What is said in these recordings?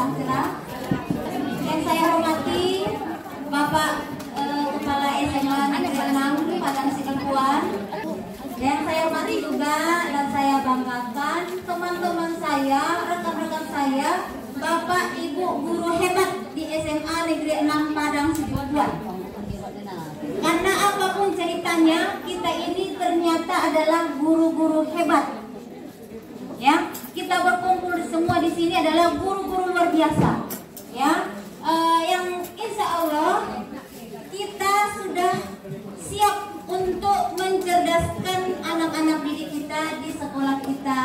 salam cerah. Yang saya hormati Bapak Kepala SMA Negeri 6 Padang Sidempuan. Yang saya hormati juga dan saya banggakan teman-teman saya, rekan-rekan saya, Bapak Ibu guru hebat di SMA Negeri 6 Padang Sidempuan. Karena apapun ceritanya, kita ini ternyata adalah guru-guru hebat. Ya, kita berkumpul semua di sini adalah guru-guru luar biasa. Ya, yang insya Allah kita sudah siap untuk mencerdaskan anak-anak didik kita di sekolah kita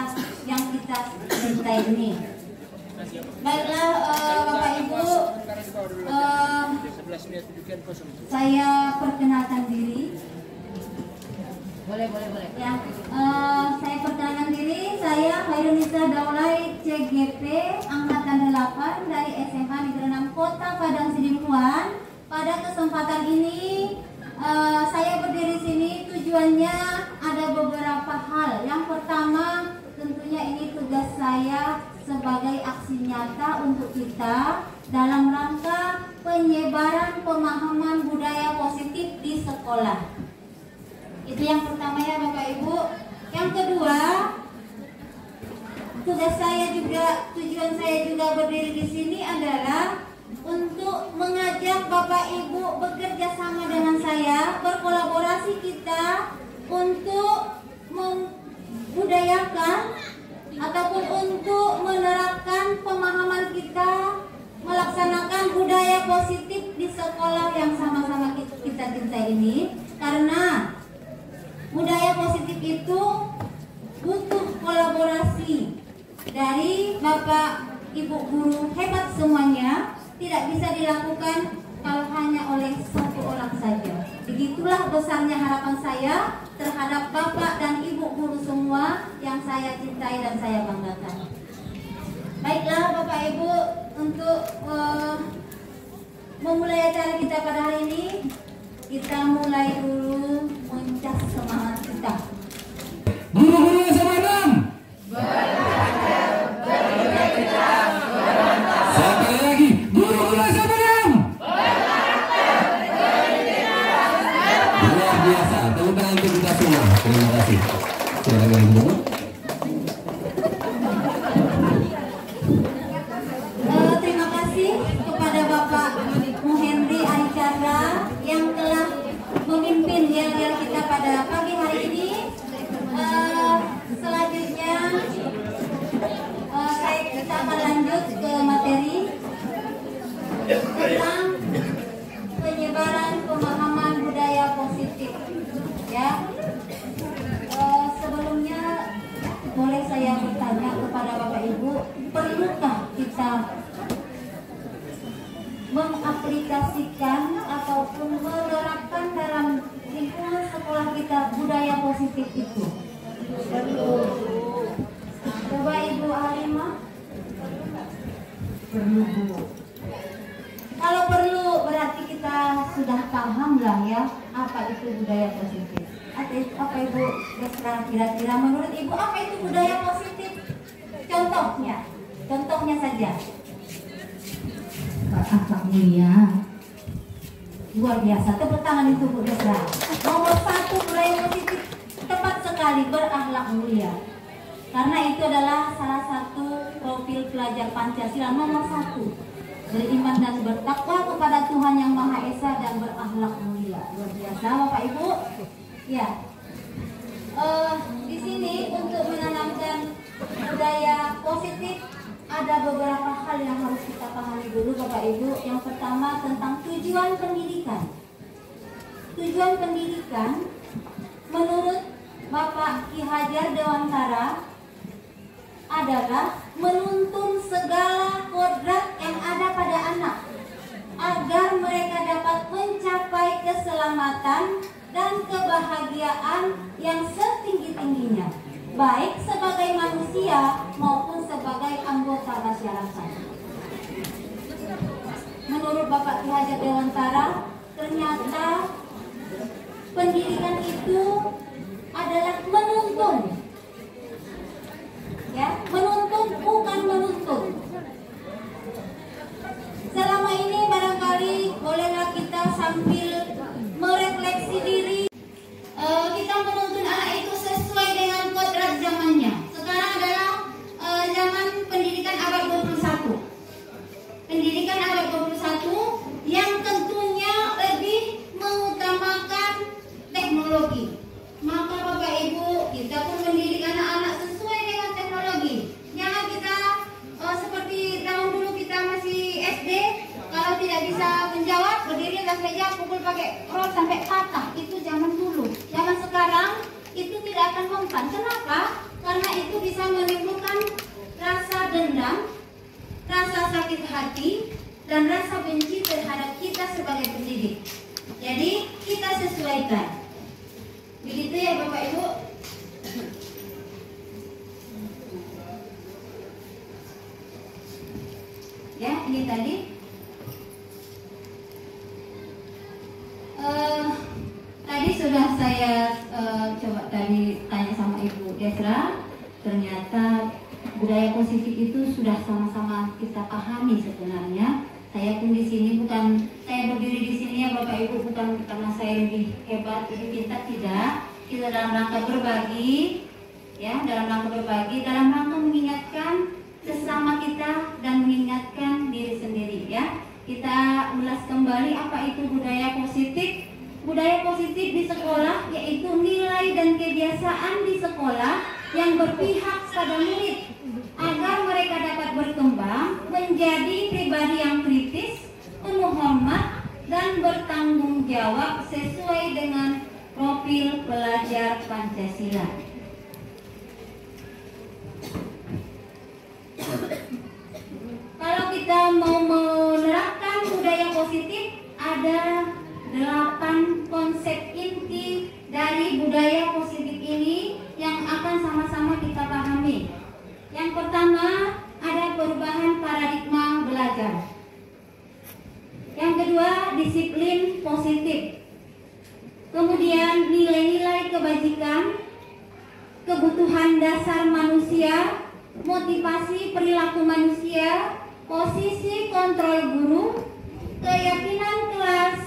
yang kita cintai ini. Baiklah, Bapak Ibu, saya perkenalkan diri. Boleh. Ya, saya perkenalkan diri. Saya Khairunisa Daulay CGP Angkatan 8 dari SMA Negeri 6 Kota Padang Sidempuan. Pada kesempatan ini saya berdiri sini tujuannya ada beberapa hal. Yang pertama, tentunya ini tugas saya sebagai aksi nyata untuk kita dalam rangka penyebaran pemahaman budaya positif di sekolah. Itu yang pertama ya Bapak Ibu. Yang kedua, tujuan saya juga berdiri di sini adalah untuk mengajak Bapak Ibu bekerja sama dengan saya, berkolaborasi kita untuk membudayakan ataupun untuk menerapkan pemahaman kita melaksanakan budaya positif di sekolah yang sama-sama kita cintai ini. Karena budaya positif itu butuh kolaborasi dari Bapak Ibu guru hebat semuanya. Tidak bisa dilakukan kalau hanya oleh satu orang saja. Begitulah besarnya harapan saya terhadap Bapak dan Ibu guru semua yang saya cintai dan saya banggakan. Baiklah Bapak Ibu, untuk memulai acara kita pada hari ini, kita mulai dulu mencas semangat kita. Guru-guru SMA 6 sekali lagi, guru-guru SMA 6 luar biasa. Tepuk tangan untuk kita semua. Terima kasih. Silakan Ibu. Terima kasih kepada Bapak Muhendri Aichandra yang telah memimpin yel-yel kita pada pagi hari ini. Selanjutnya kita akan lanjut ke materi tentang penyebaran pemahaman budaya positif. Ya, sebelumnya boleh saya bertanya kepada Bapak Ibu, perlukah kita mengaplikasikan ataupun menerapkan dalam lingkungan sekolah kita budaya positif itu? Perlu. Coba Ibu Halimah. Perlu. Kalau perlu berarti kita sudah paham lah ya apa itu budaya positif. Apa Ibu Desra kira-kira menurut Ibu apa itu budaya positif? Contohnya saja. Akhlak mulia. Luar biasa. Tepuk tangan itu Bu Desra. Nomor 1 budaya positif tepat sekali, berakhlak mulia. Karena itu adalah salah satu profil pelajar Pancasila nomor 1. Beriman dan bertakwa kepada Tuhan Yang Maha Esa dan berakhlak mulia. Luar biasa Bapak Ibu. Ya. Di sini untuk menanamkan budaya positif ada beberapa hal yang harus kita pahami dulu Bapak Ibu. Yang pertama tentang tujuan pendidikan. Tujuan pendidikan menurut Bapak Ki Hajar Dewantara adalah menuntun segala kodrat yang ada pada anak agar mereka dapat mencapai keselamatan dan kebahagiaan yang setinggi-tingginya, baik sebagai manusia maupun sebagai anggota masyarakat. Menurut Bapak Ki Hajar Dewantara, ternyata pendidikan itu adalah menuntun. Ya, menuntun bukan menuntut. pakai rod sampai patah, itu zaman dulu. Zaman sekarang itu tidak akan mempan. Kenapa? Karena itu bisa menimbulkan rasa dendam, rasa sakit hati, dan rasa benci terhadap kita sebagai pendidik. Jadi kita sesuaikan. Begitu ya Bapak Ibu. Ya, ini tadi tadi sudah saya coba tadi tanya sama Ibu Desra. Ternyata budaya positif itu sudah sama-sama kita pahami sebenarnya. Saya pun di sini bukan, saya berdiri di sini ya Bapak Ibu bukan karena saya lebih hebat, lebih pintar, tidak. Kita dalam rangka berbagi, ya, dalam rangka berbagi, dalam rangka mengingatkan sesama kita dan mengingatkan diri sendiri, ya. Kita ulas kembali apa itu budaya positif. Budaya positif di sekolah yaitu nilai dan kebiasaan di sekolah yang berpihak pada murid agar mereka dapat berkembang menjadi pribadi yang kritis, penuh hormat dan bertanggung jawab sesuai dengan profil pelajar Pancasila. Kalau kita mau menerapkan budaya positif, ada 8 konsep inti dari budaya positif ini yang akan sama-sama kita pahami. Yang pertama, ada perubahan paradigma belajar. Yang kedua, disiplin positif. Kemudian nilai-nilai kebajikan, kebutuhan dasar manusia, motivasi perilaku manusia, posisi kontrol guru, keyakinan kelas,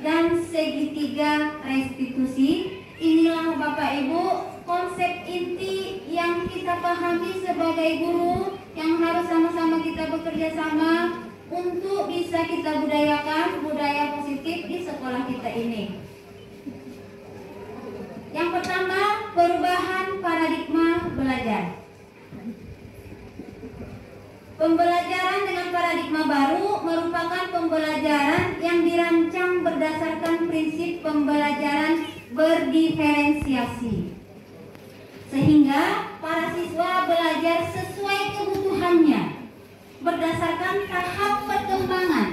dan segitiga restitusi. Inilah Bapak Ibu konsep inti yang kita pahami sebagai guru, yang harus sama-sama kita bekerja sama untuk bisa kita budayakan budaya positif di sekolah kita ini. Yang pertama, perubahan paradigma belajar. Pembelajaran dengan paradigma baru merupakan pembelajaran yang dirancang berdasarkan prinsip pembelajaran berdiferensiasi, sehingga para siswa belajar sesuai kebutuhannya berdasarkan tahap perkembangan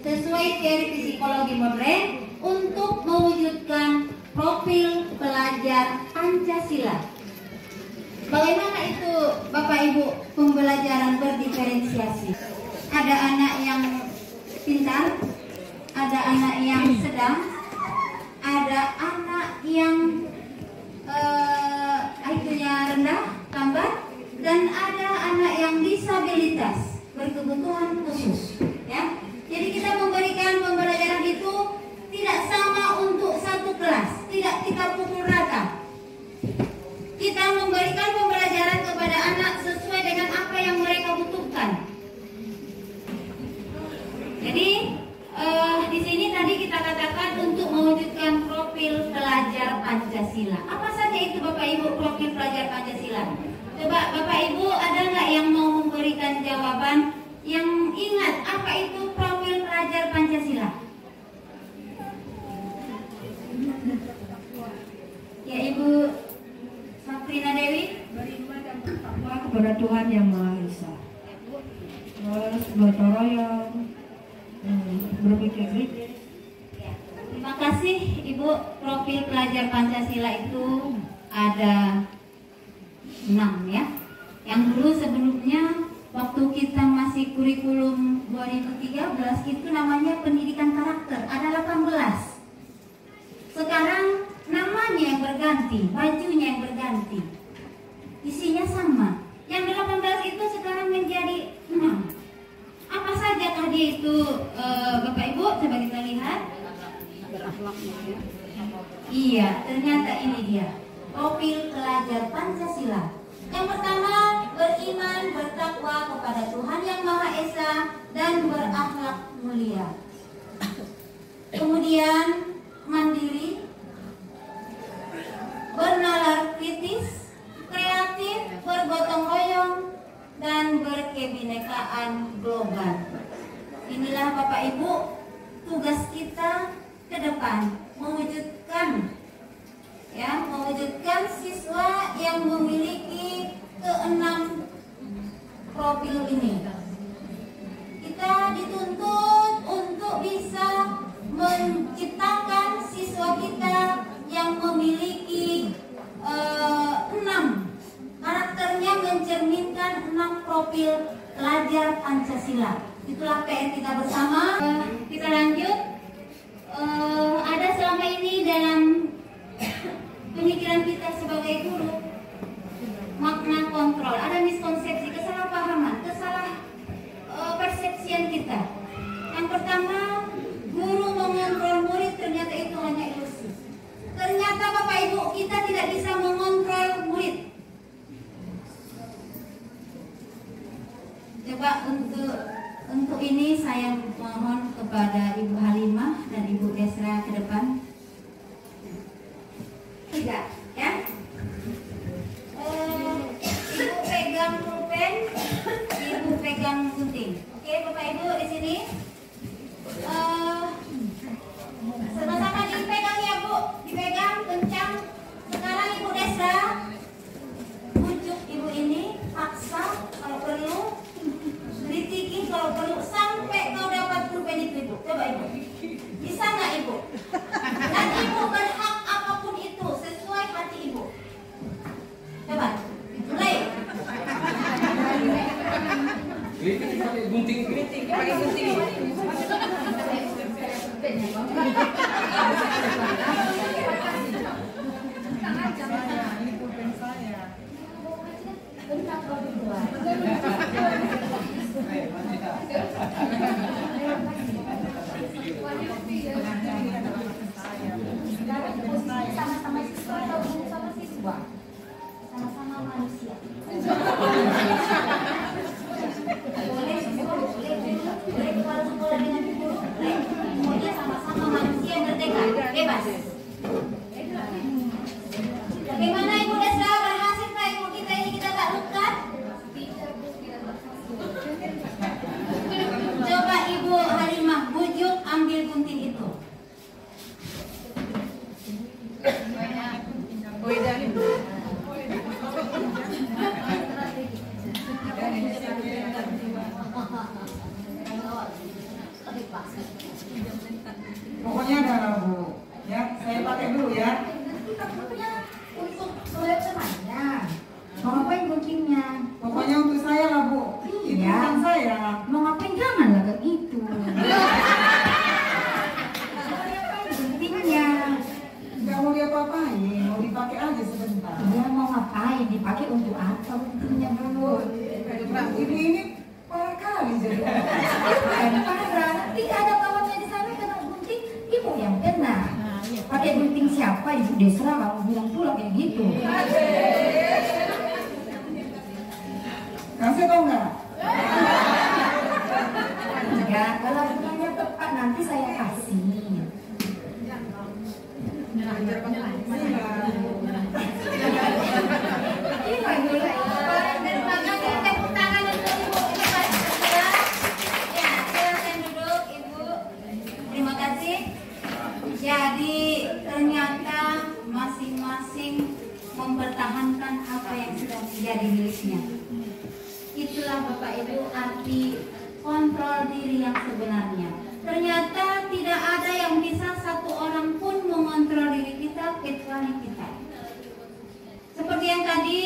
sesuai teori psikologi modern untuk mewujudkan profil pelajar Pancasila. Bagaimana itu Bapak Ibu pembelajaran berdiferensiasi? Ada anak yang pintar, ada anak yang sedang, ada anak yang IQ-nya rendah, lambat, dan ada anak yang disabilitas berkebutuhan khusus. Ya, jadi kita memberikan pembelajaran itu tidak sama untuk satu kelas, tidak kita pukul rata. Kita memberikan pembelajaran kepada anak sesuai dengan apa yang mereka butuhkan. Jadi di sini tadi kita katakan untuk mewujudkan profil pelajar Pancasila. Apa saja itu Bapak Ibu profil pelajar Pancasila? Coba Bapak Ibu ada nggak yang mau memberikan jawaban yang ingat apa itu profil pelajar Pancasila? Ya Ibu Saprina Dewi. Beriman dan bertakwa kepada Tuhan Yang Maha Esa. Terus gotong royong, berpikir kritis. Ya, terima kasih Ibu. Profil pelajar Pancasila itu ada 6 ya. Yang dulu sebelumnya waktu kita masih kurikulum 2013 itu namanya pendidikan karakter, ada 18. Sekarang namanya yang berganti, bajunya yang berganti, isinya sama. Yang 18 itu sekarang menjadi 6. Apa saja tadi itu Bapak Ibu? Coba kita lihat. Iya, ternyata ini dia profil pelajar Pancasila. Yang pertama, beriman, bertakwa kepada Tuhan Yang Maha Esa dan berakhlak mulia. Kemudian mandiri, bernalar kritis, kreatif, bergotong royong, dan berkebinekaan global. Inilah Bapak Ibu tugas kita ke depan mewujudkan siswa yang memiliki keenam profil ini. Kita dituntut untuk bisa menciptakan siswa kita yang memiliki 6 karakternya, mencerminkan 6 profil pelajar Pancasila. Itulah PR kita bersama. Kita lanjut. Ada selama ini dalam pemikiran kita sebagai guru makna kontrol, ada miskonsepsi, kesalahpahaman, persepsian kita. Yang pertama, guru mengontrol murid, ternyata itu hanya ilusi. Ternyata Bapak Ibu, kita tidak bisa mengontrol murid. Coba untuk ini saya mohon kepada Ibu Halimah dan Ibu Desra ke depan. 3, ya. Ibu pegang pulpen, Ibu pegang gunting. Oke, Bapak Ibu di sini. Sama-sama dipegang ya Bu, dipegang kencang. Sekarang Ibu Desra bujuk Ibu ini, paksa kalau perlu, kritikin kalau perlu, sampai kau dapat pulpen itu Ibu. Coba Ibu, bisa nggak Ibu? Dan Ibu berhak apapun itu sesuai hati Ibu. Coba, mulai. Pakai gunting. Ini pulpen saya. Sama-sama siswa atau sama siswa? Sama-sama manusia. Boleh kepala sekolah dengan guru, semuanya sama-sama manusia merdeka, bebas. Bagaimana Ibu Desra, berhasil nggak Ibu kita ini, kita taklukkan? Coba Ibu Halimah bujuk, ambil gunting itu. Pokoknya ada Bu, ya saya pakai dulu ya. Kita punya untuk temannya. Mau ngapain guntingnya? Pokoknya untuk saya lah Bu. Itu Iya. bukan saya. Mau ngapain, janganlah kayak gitu. Guntingnya. Nggak mau diapa-apain, mau dipakai aja sebentar. Dia mau ngapain? Dipakai untuk apa guntingnya dulu? Ibu ini parah kali jadi. Bukan parah. Tidak ada kawannya di sana kena gunting, Ibu yang kena. Pakai gunting siapa? Ibu Desra kamu bilang pula kayak gitu. Kasih tau nggak? Enggak, kalau guntingnya tepat nanti saya kasih. Terima kasih. Jadi ternyata masing-masing mempertahankan apa yang sudah menjadi miliknya. Itulah Bapak Ibu arti kontrol diri yang sebenarnya. Ternyata tidak ada yang bisa satu orang pun mengontrol diri kita kecuali kita. Seperti yang tadi,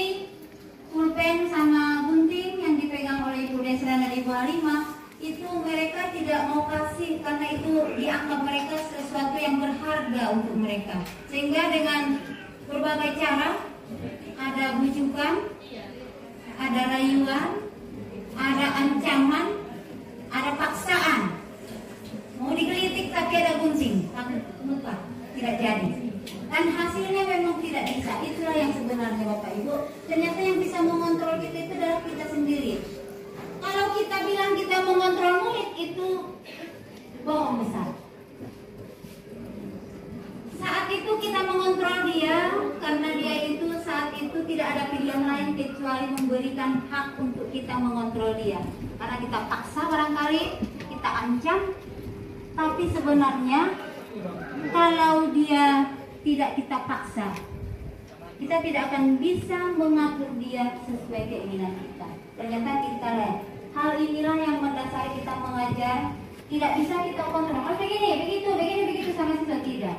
pulpen sama gunting yang dipegang oleh Ibu Desra dan Ibu Halimah, itu mereka tidak mau kasih karena itu dianggap mereka sesuatu yang berharga untuk mereka. Sehingga dengan berbagai cara, ada bujukan, ada rayuan, ada ancaman, ada paksaan. Mau digelitik tapi ada gunting, lupa, tidak jadi. Dan hasilnya memang tidak bisa. Itulah yang sebenarnya Bapak Ibu. Ternyata yang bisa mengontrol kita itu adalah kita sendiri. Kalau kita bilang kita mengontrol murid, itu bohong besar. Saat itu kita mengontrol dia karena dia itu saat itu tidak ada pilihan lain kecuali memberikan hak untuk kita mengontrol dia. Karena kita paksa barangkali, kita ancam, tapi sebenarnya kalau dia tidak kita paksa, kita tidak akan bisa mengatur dia sesuai keinginan kita. Ternyata kita lihat, hal inilah yang mendasari kita mengajar. Tidak bisa kita kontrol, oh begini, begitu sama siswa, tidak.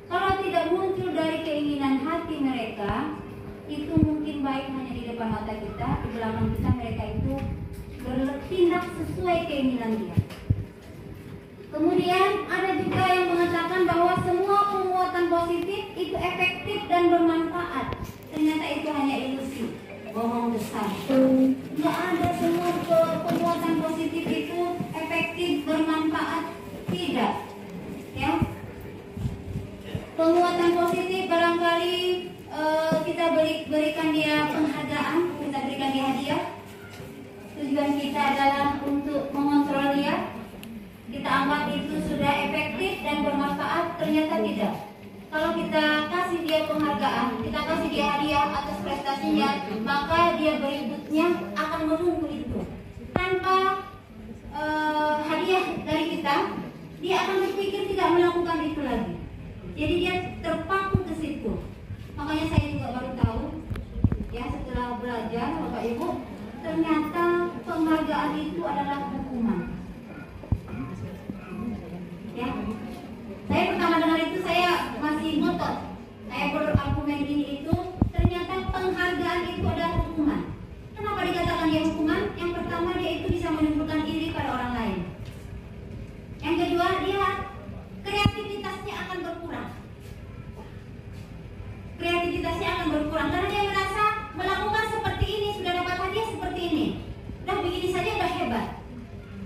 Kalau tidak muncul dari keinginan hati mereka, itu mungkin baik hanya di depan mata kita, di belakang kita mereka itu bertindak sesuai keinginan dia. Kemudian ada juga yang mengatakan bahwa semua penguatan positif itu efektif dan bermanfaat. Ternyata itu hanya ilusi, bohong besar. Nggak ada semua penguatan positif itu efektif, bermanfaat, tidak. Ya, penguatan positif barangkali kita berikan dia penghargaan, kita berikan dia hadiah. Tujuan kita adalah untuk mengontrol dia. Kita anggap itu sudah efektif dan bermanfaat, ternyata tidak. Kalau kita kasih dia penghargaan, kita kasih dia hadiah atas prestasinya, maka dia berikutnya akan menunggu itu. Tanpa hadiah dari kita, dia akan berpikir tidak melakukan itu lagi. Jadi dia terpaku ke situ. Makanya saya juga baru tahu, ya setelah belajar Bapak Ibu, ternyata penghargaan itu adalah hukuman. Ya, saya pertama dengar itu saya masih ngotot. Saya berargumen ini itu, ternyata penghargaan itu adalah hukuman. Kenapa dikatakan dia hukuman? Yang pertama, dia itu bisa menimbulkan iri pada orang lain. Yang kedua, dia kreativitasnya akan berkurang. Kreativitasnya akan berkurang karena dia merasa melakukan seperti ini, sudah dapat hadiah seperti ini, udah begini saja udah hebat.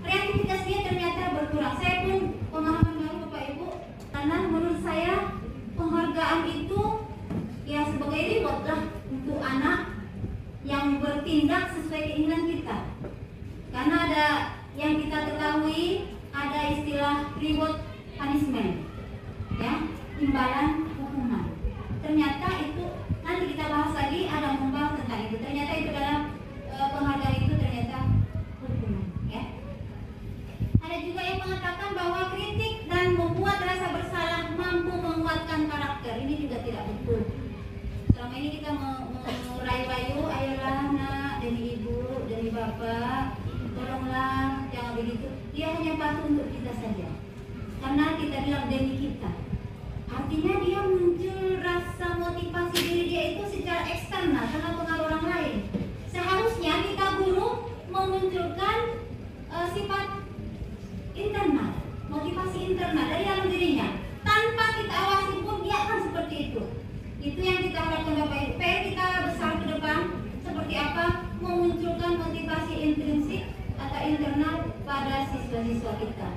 Kreativitas dia ternyata berkurang. Saya pun pemahaman baru Bapak Ibu, karena menurut saya penghargaan itu ya sebagai reward lah untuk anak yang bertindak sesuai keinginan kita. Karena ada yang kita ketahui, ada istilah reward punishment, ya, imbalan hukuman. Ternyata itu nanti kita bahas lagi, ada membahas tentang itu. Ternyata itu dalam penghargaan itu ternyata hukuman, ya. Ada juga yang mengatakan bahwa kritik dan membuat rasa bersalah mampu menguatkan karakter. Ini juga tidak betul. Selama ini kita merayu-rayu, ayolah nak, demi ibu, demi bapak, tolonglah, jangan begitu. Dia hanya patuh untuk kita saja. Karena kita bilang demi kita. Artinya dia muncul rasa motivasi diri dia itu secara eksternal karena pengaruh orang lain. Seharusnya kita guru memunculkan sifat internal, motivasi internal dari dalam dirinya. Tanpa kita awasi pun dia akan seperti itu. Itu yang kita harapkan Bapak Ibu. PR kita besar ke depan seperti apa? Memunculkan motivasi intrinsik atau internal pada siswa-siswa kita.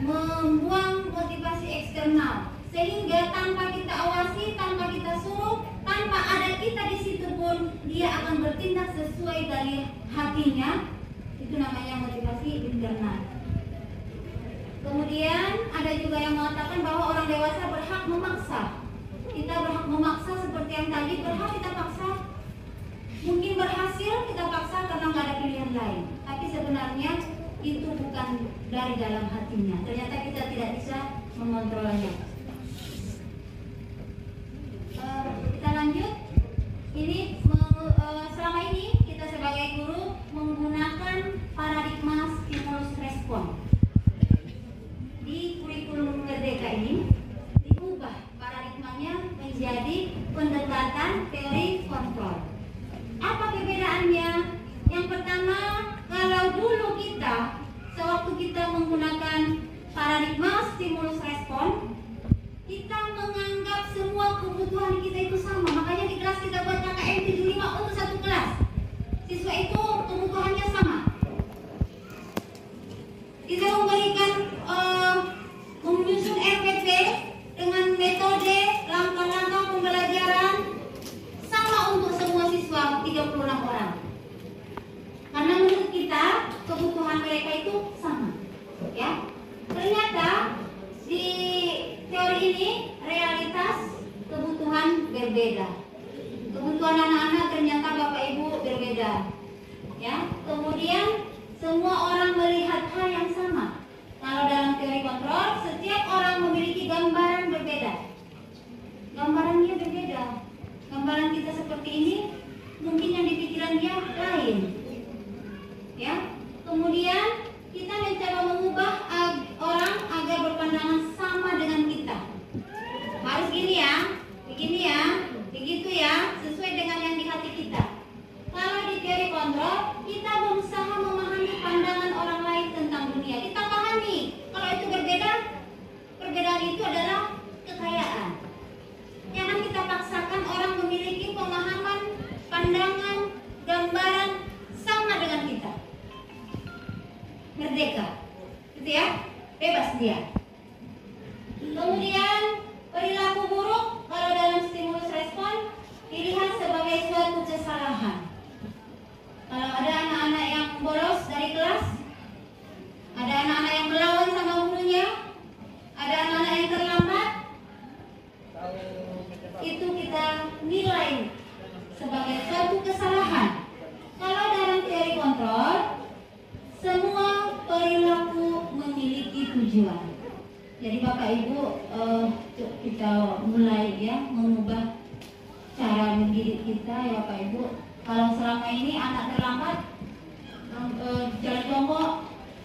Membuang motivasi eksternal sehingga tanpa kita awasi, tanpa kita suruh, tanpa ada kita di situ pun dia akan bertindak sesuai dari hatinya. Itu namanya motivasi internal. Kemudian ada juga yang mengatakan bahwa orang dewasa berhak memaksa. Kita berhak memaksa seperti yang tadi, berhak kita paksa. Mungkin berhasil kita paksa karena nggak ada pilihan lain. Tapi sebenarnya itu bukan dari dalam hatinya. Ternyata kita tidak bisa mengontrolnya. Kita lanjut. Ini selama ini kita sebagai guru menggunakan paradigma stimulus respon. Di kurikulum Merdeka ini diubah paradigmanya menjadi pendekatan teori kontrol. Apa perbedaannya? Yang pertama, kalau dulu kita sewaktu kita menggunakan paradigma stimulus respon, kita menganggap semua kebutuhan kita itu sama. Makanya di kelas kita buat KKM 75 untuk satu kelas. Siswa itu kebutuhannya sama. Kita memberikan menyusun RPP dengan metode langkah-langkah pembelajaran sama untuk semua siswa 36 orang. Karena menurut kita kebutuhan mereka itu sama, ya. Ternyata di teori ini realitas kebutuhan berbeda. Kebutuhan anak-anak ternyata Bapak Ibu berbeda, ya. Kemudian merdeka, gitu ya, bebas dia. Kemudian perilaku buruk kalau dalam stimulus respon dilihat sebagai suatu kesalahan. Kalau ada anak-anak yang bolos dari kelas, ada anak-anak yang melawan sama gurunya, ada anak-anak yang terlambat, itu kita nilai sebagai suatu kesalahan. Kalau dalam teori kontrol, semua perilaku memiliki tujuan. Jadi Bapak Ibu, kita mulai ya mengubah cara mendidik kita ya Bapak Ibu. Kalau selama ini anak terlambat, jalan jongkok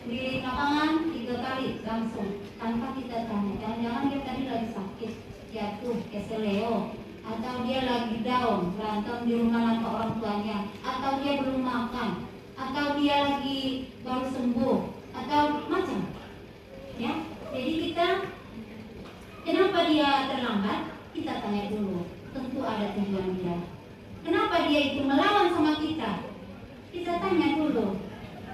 di lapangan 3 kali langsung tanpa kita tanya. Jangan-jangan dia tadi lagi sakit, jatuh, keseleo, atau dia lagi down, berantem di rumah sama orang tuanya, atau dia belum makan, atau dia lagi baru sembuh, atau macam, ya. Jadi kita, kenapa dia terlambat? Kita tanya dulu. Tentu ada tujuan dia. Kenapa dia itu melawan sama kita? Kita tanya dulu.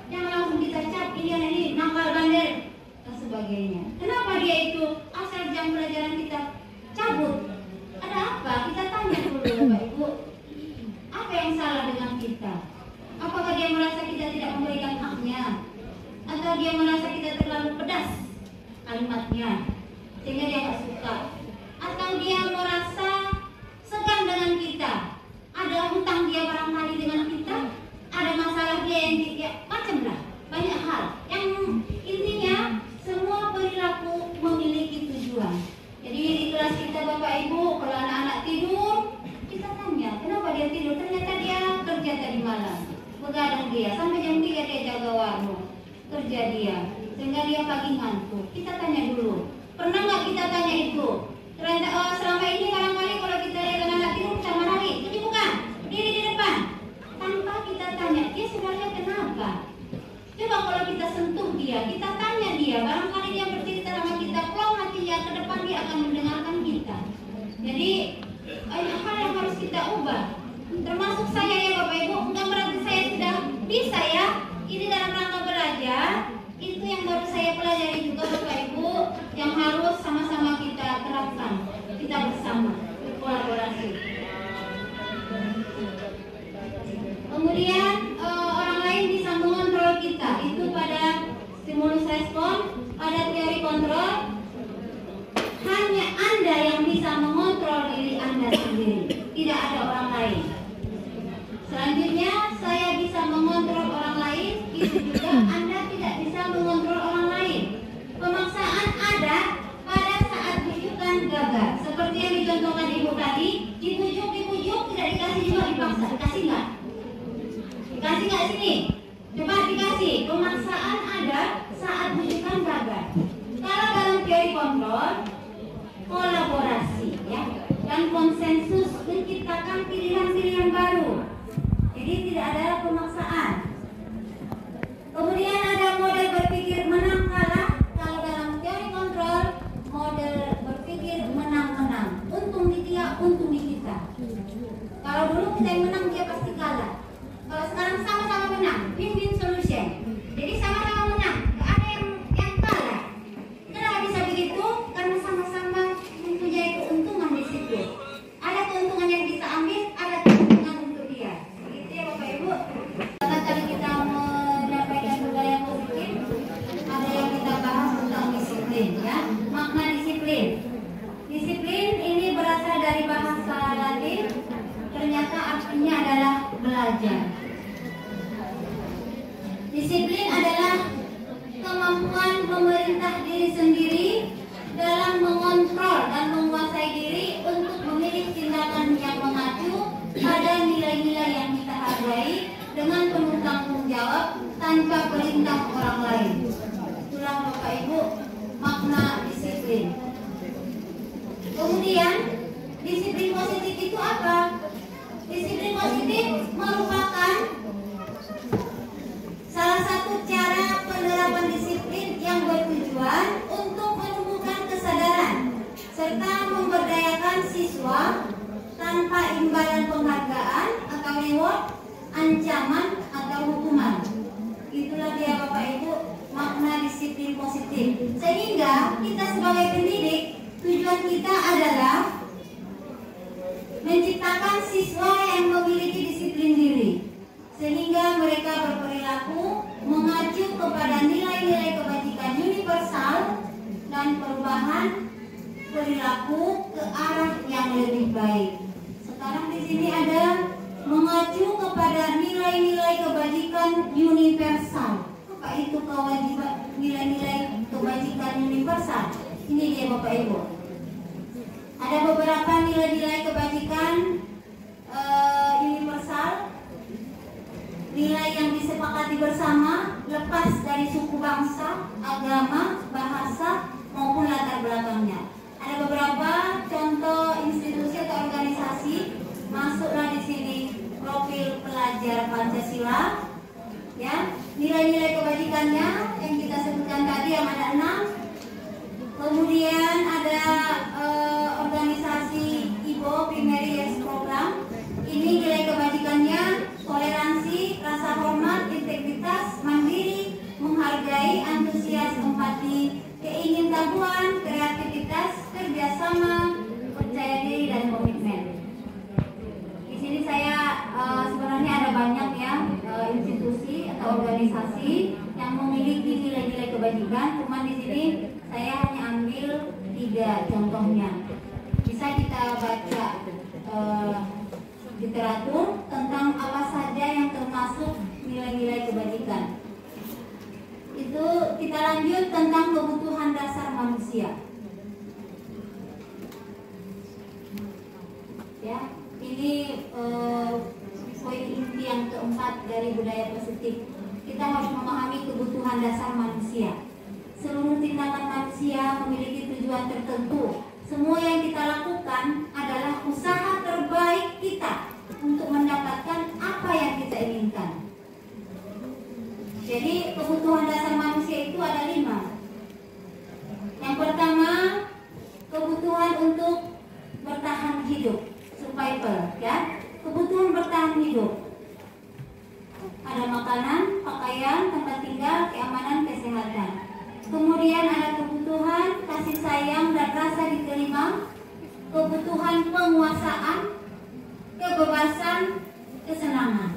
Jangan langsung kita cap, ini nakal bandel dan sebagainya. Kenapa dia itu asal jam pelajaran kita cabut? Ada apa? Kita tanya dulu Bapak Ibu. Apa yang salah dengan kita? Apakah dia merasa kita tidak memberikan haknya? Atau dia merasa kita terlalu pedas kalimatnya sehingga dia nggak suka? Atau dia merasa segan dengan kita? Ada hutang dia barangkali dengan kita? Ada masalah dia yang dia macam lah, banyak hal. Yang intinya semua perilaku memiliki tujuan. Jadi di kelas kita Bapak Ibu, kalau anak-anak tidur, kita tanya kenapa dia tidur. Ternyata dia kerja tadi malam, begadang dia sampai jam 3 dia jaga warung, kerja dia sehingga dia pagi ngantuk. Kita tanya dulu, pernah nggak kita tanya itu? Ternyata selama ini kadang-kali kalau kita lihat anak tidur kita marahi, ini bukan, diri di depan, tanpa kita tanya dia sebenarnya kenapa. Coba kalau kita sentuh dia, kita tanya dia, barangkali dia bercerita sama kita, plong hatinya ke depan dia akan mendengarkan kita. Jadi banyak hal yang harus kita ubah. Termasuk saya ya Bapak Ibu, bukan berarti saya sudah bisa ya. Ini dalam rangka belajar, itu yang baru saya pelajari juga Bapak Ibu, yang harus sama-sama kita terapkan, kita bersama berkolaborasi. Kemudian orang lain bisa mengontrol kita, itu pada stimulus respon. Pada teori kontrol, hanya Anda yang bisa mengontrol diri Anda sendiri, tidak ada orang lain. Selanjutnya, saya bisa mengontrol orang lain, itu juga Anda tidak bisa mengontrol orang lain. Pemaksaan ada pada saat bujukan gagal, seperti yang dicontohkan Ibu tadi, dibujuk tidak dikasih juga dipaksa, dikasih nggak? Dikasih nggak sini? Coba dikasih. Pemaksaan ada saat bujukan gagal. Kalau dalam teori kontrol, kolaborasi ya, dan konsensus menciptakan pilihan-pilihan baru. Jadi tidak ada pemaksaan. Kemudian ada model berpikir menang kalah. Kalau dalam teori kontrol, model berpikir menang-menang. Untung di dia, untung di kita. Kalau dulu kita yang menang, dia pasti kalah. Kalau sekarang sama-sama menang, win-win solution. Jadi sama-sama menang, nggak ada yang kalah. Kenapa bisa begitu? Karena sama-sama mempunyai keuntungan di situ. Ada keuntungan yang bisa ambil, ada keuntungan untuk dia. Gitu ya Bapak Ibu. Karena tadi kita menyampaikan budaya positif, ada yang kita bahas tentang disiplin ya. Makna disiplin. Disiplin ini berasal dari bahasa Latin. Ternyata artinya adalah belajar. Disiplin adalah kemampuan memerintah diri sendiri dalam mengontrol dan menguasai diri untuk memilih tindakan yang mengacu pada nilai-nilai yang kita hargai dengan penuh tanggung jawab tanpa perintah orang lain. Itulah Bapak Ibu makna disiplin. Kemudian disiplin positif itu apa? Disiplin positif merupakan salah satu cara penerapan disiplin yang bertujuan untuk menumbuhkan kesadaran serta memberdayakan siswa tanpa imbalan penghargaan atau reward, ancaman atau hukuman. Itulah dia Bapak Ibu diri positif. Sehingga kita sebagai pendidik, tujuan kita adalah menciptakan siswa yang memiliki disiplin diri, sehingga mereka berperilaku mengacu kepada nilai-nilai kebajikan universal dan perubahan perilaku ke arah yang lebih baik. Sekarang di sini ada mengacu kepada nilai-nilai kebajikan universal. Apa itu kewajiban nilai-nilai kebajikan universal? Ini dia Bapak Ibu. Ada beberapa nilai-nilai kebajikan universal, nilai yang disepakati bersama, lepas dari suku bangsa, agama, bahasa maupun latar belakangnya. Ada beberapa contoh institusi atau organisasi, masuklah di sini profil pelajar Pancasila, ya. Nilai-nilai kebajikannya yang kita sebutkan tadi yang ada 6. Kemudian ada organisasi IBO Primary Years Program. Ini nilai kebajikannya toleransi, rasa hormat, integritas, mandiri, menghargai, antusias, empati, keingintahuan, kreativitas, kerjasama, percaya diri dan komitmen. Di sini saya sebenarnya ada banyak ya institusi atau organisasi yang memiliki nilai-nilai kebajikan. Cuma di sini saya hanya ambil 3 contohnya. Bisa kita baca literatur tentang apa saja yang termasuk nilai-nilai kebajikan. Itu kita lanjut tentang kebutuhan dasar manusia. Ya, ini poin inti yang keempat dari budaya positif. Kita harus memahami kebutuhan dasar manusia. Seluruh tindakan manusia memiliki tujuan tertentu. Semua yang kita lakukan adalah usaha terbaik kita untuk mendapatkan apa yang kita inginkan. Jadi kebutuhan dasar manusia itu ada 5. Yang pertama, kebutuhan untuk bertahan hidup, survival, ya. Kebutuhan bertahan hidup. Ada makanan, pakaian, tempat tinggal, keamanan, kesehatan. Kemudian ada kebutuhan kasih sayang dan rasa diterima, kebutuhan penguasaan, kebebasan, kesenangan.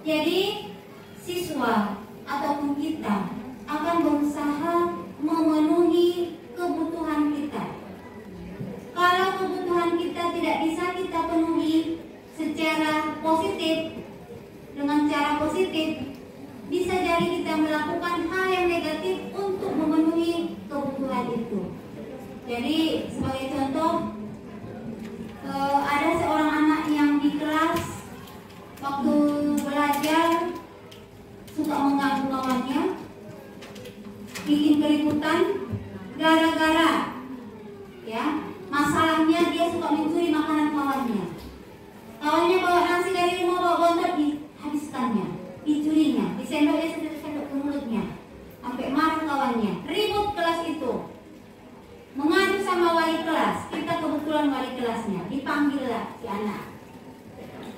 Jadi siswa ataupun kita akan berusaha memenuhi kebutuhan kita. Kalau kebutuhan kita tidak bisa kita penuhi secara positif, dengan cara positif, bisa jadi kita melakukan hal yang negatif untuk memenuhi kebutuhan itu. Jadi sebagai contoh, ada seorang anak yang di kelas waktu belajar suka mengganggu kawannya, bikin keributan, gara-gara ya masalahnya dia suka mencuri makanan kawannya. Kawannya bawa nasi dari rumah, bawa bontot, dihabiskannya, dicurinya, disendoknya sendok ke mulutnya, sampai marah kawannya. Ribut kelas itu, mengadu sama wali kelas. Kita kebetulan wali kelasnya, dipanggil lah si anak,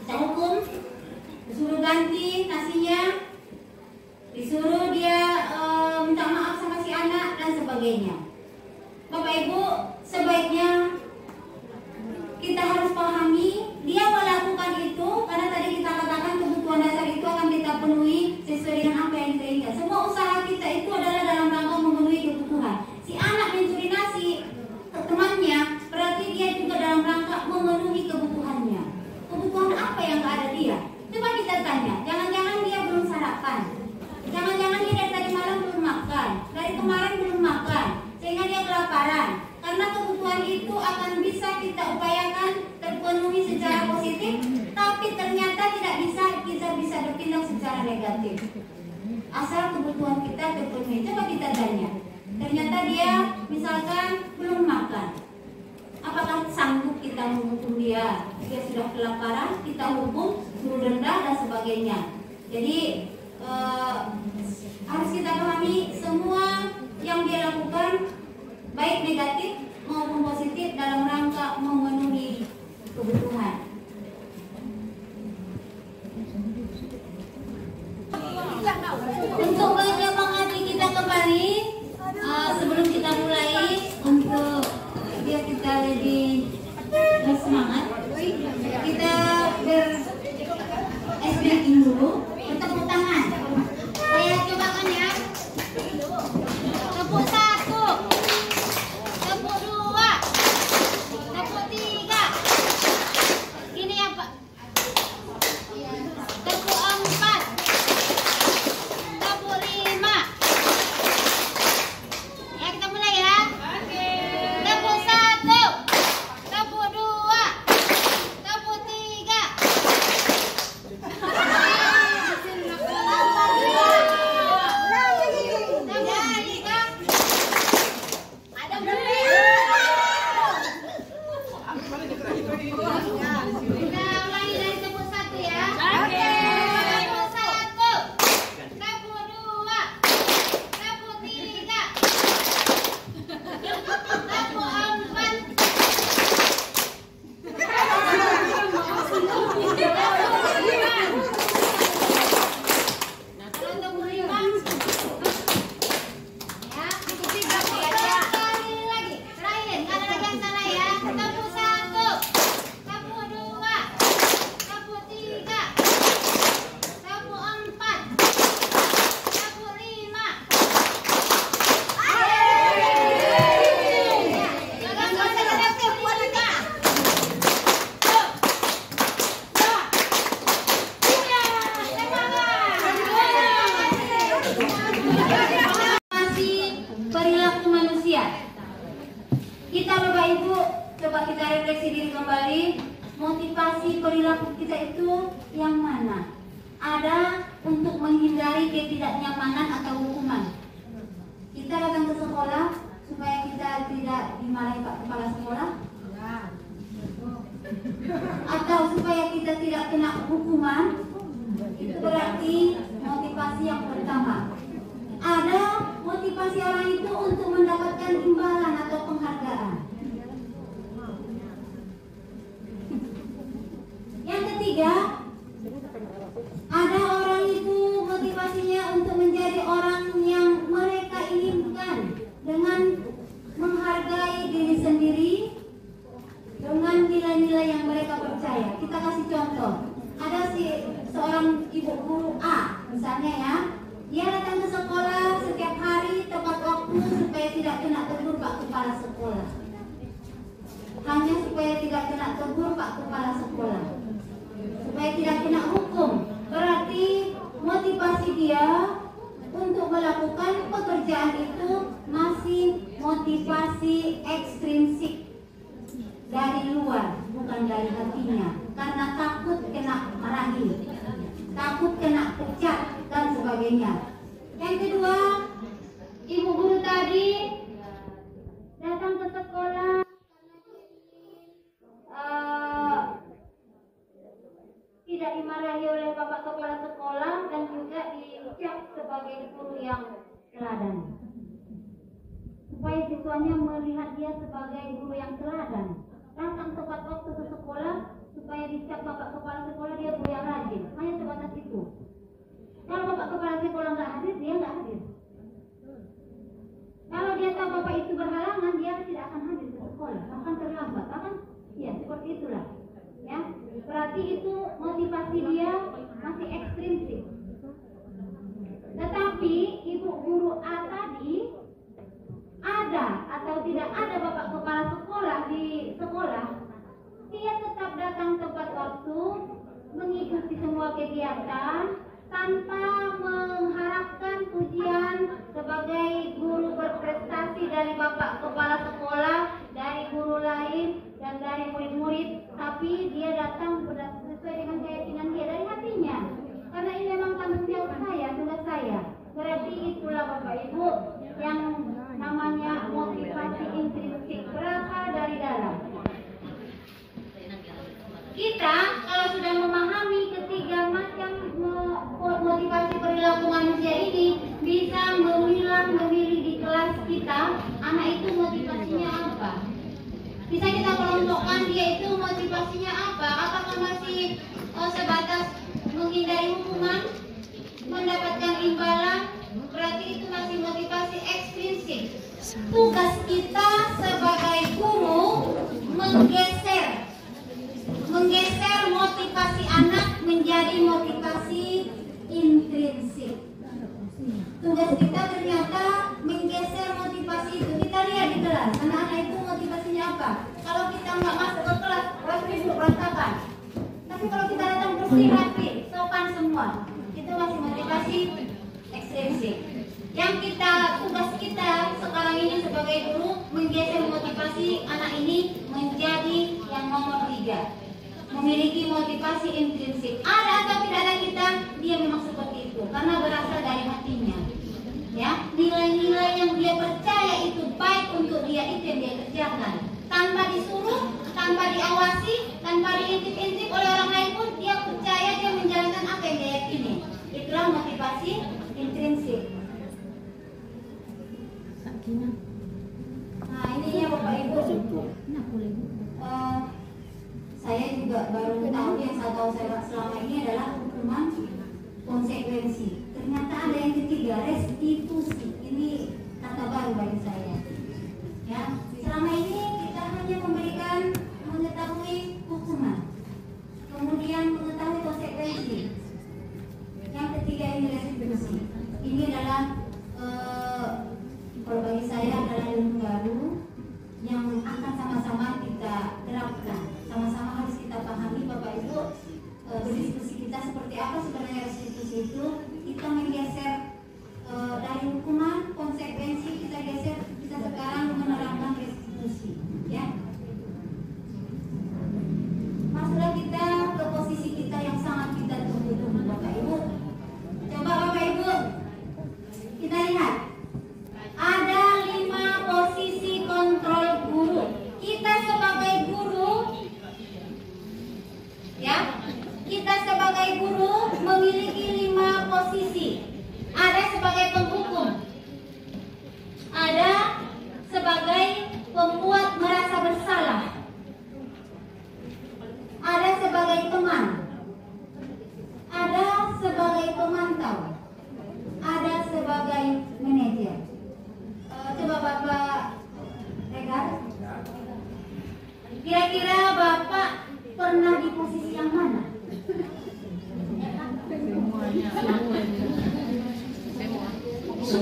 kita hukum, disuruh ganti nasinya, disuruh dia minta maaf sama si anak dan sebagainya. Bapak Ibu, sebaiknya kita harus pahami dia melakukan itu karena tadi kita katakan kebutuhan dasar itu akan kita penuhi sesuai dengan apa yang kita inginkan. Semua usaha kita itu adalah dalam rangka memenuhi kebutuhan. Si anak mencuri nasi ke temannya, berarti dia juga dalam rangka memenuhi kebutuhannya. Kebutuhan apa yang ada dia? Coba kita tanya, jangan-jangan dia belum sarapan, jangan-jangan dia dari tadi malam belum makan, dari kemarin belum makan, sehingga dia kelaparan. Karena kebutuhan itu akan bisa kita upayakan terpenuhi secara positif, tapi ternyata tidak bisa, kita bisa bertindak secara negatif. Asal kebutuhan kita terpenuhi. Coba kita tanya, ternyata dia misalkan belum makan, apakah sanggup kita menghukum dia? Dia sudah kelaparan, kita hukum, suruh denda dan sebagainya. Jadi harus kita pahami semua yang dia lakukan, baik negatif maupun positif, dalam rangka memenuhi kebutuhan. Untuk menyemangati kita kembali, coba kita refleksi diri kembali. Motivasi perilaku kita itu yang mana? Ada untuk menghindari ketidaknyamanan atau hukuman. Kita datang ke sekolah supaya kita tidak dimarahi Pak Kepala Sekolah, atau supaya kita tidak kena hukuman. Itu berarti motivasi yang pertama. Ada motivasi orang itu untuk mendapatkan imbalan atau penghargaan. Yang ketiga, ada orang itu motivasinya untuk menjadi orang yang mereka inginkan dengan menghargai diri sendiri, dengan nilai-nilai yang mereka percaya. Kita kasih contoh. Ada seorang ibu guru A, misalnya ya, dia datang ke sekolah setiap hari tepat waktu supaya tidak kena tegur Pak Kepala Sekolah. Hanya supaya tidak kena tegur Pak Kepala Sekolah, supaya tidak kena hukum. Berarti motivasi dia untuk melakukan pekerjaan itu masih motivasi ekstrinsik dari luar, bukan dari hatinya, karena takut kena marahi, takut kena pecat dan sebagainya. Yang kedua, ibu guru tadi datang ke sekolah tidak dimarahi oleh Bapak Kepala Sekolah dan juga diucap sebagai guru yang teladan, supaya siswanya melihat dia sebagai guru yang teladan. Datang tepat waktu ke sekolah supaya dicap Bapak Kepala Sekolah dia guru yang rajin. Hanya sebatas itu. Kalau Bapak Kepala Sekolah nggak hadir, dia nggak hadir. Kalau dia tahu Bapak itu berhalangan, dia tidak akan hadir ke sekolah, bahkan terlambat, bahkan ya seperti itulah. Ya, berarti itu motivasi dia masih ekstrinsik. Tetapi ibu guru A tadi, ada atau tidak ada Bapak Kepala Sekolah di sekolah, dia tetap datang tepat waktu, mengikuti semua kegiatan tanpa mengharapkan pujian sebagai guru berprestasi dari Bapak Kepala Sekolah, dari guru lain dan dari murid-murid, tapi dia datang sesuai dengan keyakinan dia dari hatinya. Karena ini memang tanggung jawab saya, tugas saya. Berarti itulah Bapak Ibu yang namanya motivasi intrinsik, berasal dari dalam. Kita kalau sudah memahami ketiga macam motivasi perilaku manusia ini, bisa memilih di kelas kita, anak itu motivasinya apa. Bisa kita kelompokkan dia itu motivasinya apa. Apakah masih sebatas menghindari hukuman, mendapatkan imbalan, berarti itu masih motivasi ekstrinsik. Tugas kita sebagai guru menggeser motivasi anak menjadi motivasi intrinsik. Tugas kita ternyata menggeser motivasi itu. Kita lihat di kelas, anak-anak itu motivasinya apa. Kalau kita nggak masuk ke kelas, duduk berantakan. Tapi kalau kita datang bersih rapi, sopan semua, itu masih motivasi ekstrinsik. Yang tugas kita sekarang ini sebagai guru menggeser motivasi anak ini menjadi yang nomor 3, memiliki motivasi intrinsik. Ada atau tidak ada kita, dia memang seperti itu karena berasal dari hatinya. Ya, nilai-nilai yang dia percaya itu baik untuk dia, itu yang dia kerjakan. Tanpa disuruh, tanpa diawasi, tanpa diintip-intip oleh orang lain pun dia percaya, dia menjalankan apa yang dia yakini. Itulah motivasi intrinsik. Nah, ini ya Bapak Ibu. Saya juga baru tahu, yang saya tahu saya selama ini adalah hukuman konsekuensi. Ternyata ada yang ketiga, restitusi. Ini kata baru bagi saya. Ya, selama ini kita hanya memberikan mengetahui hukuman, kemudian mengetahui konsekuensi. Yang ketiga ini restitusi. Ini adalah kalau bagi saya adalah ilmu baru yang akan sama-sama kita terapkan. Sama-sama harus kita pahami Bapak Ibu, berdiskusi kita seperti apa sebenarnya restitusi itu. Kita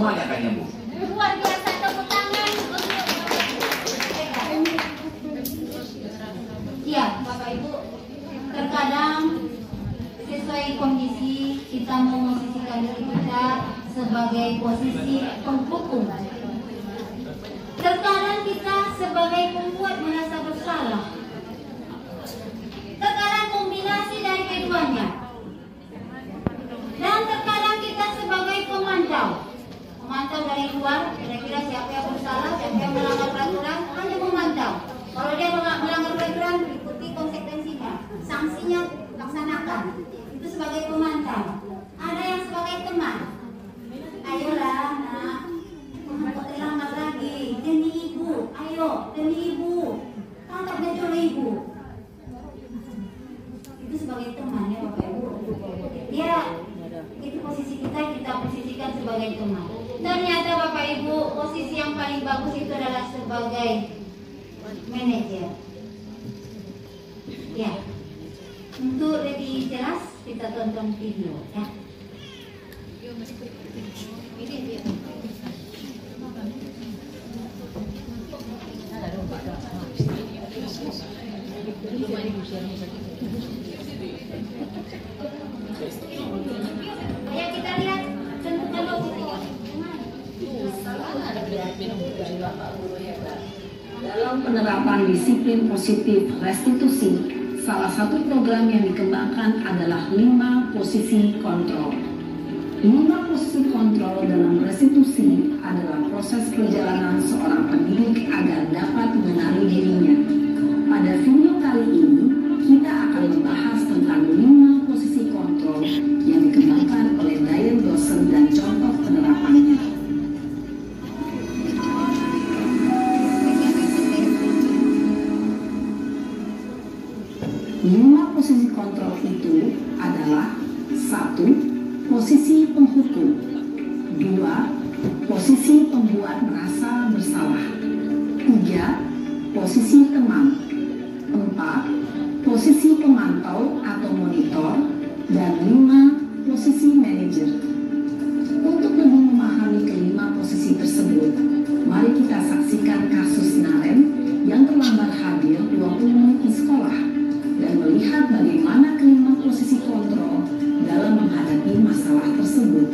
semuanya kayaknya Bu. Luar biasa, tepuk tangan. Iya, Bapak Ibu, terkadang sesuai kondisi kita memosisikan diri kita sebagai posisi penghukum. Terkadang kita sebagai pembuat merasa bersalah. Terkadang kombinasi dari keduanya. Dan terkadang kita sebagai pemantau. Memantau dari luar, kira-kira siapa yang bersalah, siapa yang melanggar peraturan, hanya memantau. Kalau dia melanggar peraturan, ikuti konsekuensinya, sanksinya laksanakan. Itu sebagai pemantau. Ada yang sebagai teman. Ayolah, nak, kok terlambat lagi? Demi ibu, ayo, demi ibu, tangkap betul ibu. Itu sebagai teman ya Bapak Ibu. Dia itu posisi kita posisikan sebagai teman. Ternyata Bapak Ibu, posisi yang paling bagus itu adalah sebagai manajer. Ya. Untuk lebih jelas kita tonton video ya. Ayo kita lihat tentukan logo. Dalam penerapan disiplin positif restitusi, salah satu program yang dikembangkan adalah 5 posisi kontrol. 5 posisi kontrol dalam restitusi adalah proses perjalanan seorang pendidik agar dapat mengenali dirinya. Pada video kali ini, kita akan membahas tentang 5 posisi kontrol yang dikembangkan oleh Diane Dawson dan contoh penerapannya. 5 posisi kontrol itu adalah 1. Posisi penghukum, 2. Posisi pembuat merasa bersalah, 3. Posisi teman, 4. Posisi pemantau atau monitor, dan 5. Posisi manajer. Untuk lebih memahami kelima posisi tersebut, mari kita saksikan kasus Naren yang terlambat hadir 20 menit di sekolah dan melihat bagaimana kelima posisi kontrol dalam menghadapi masalah tersebut.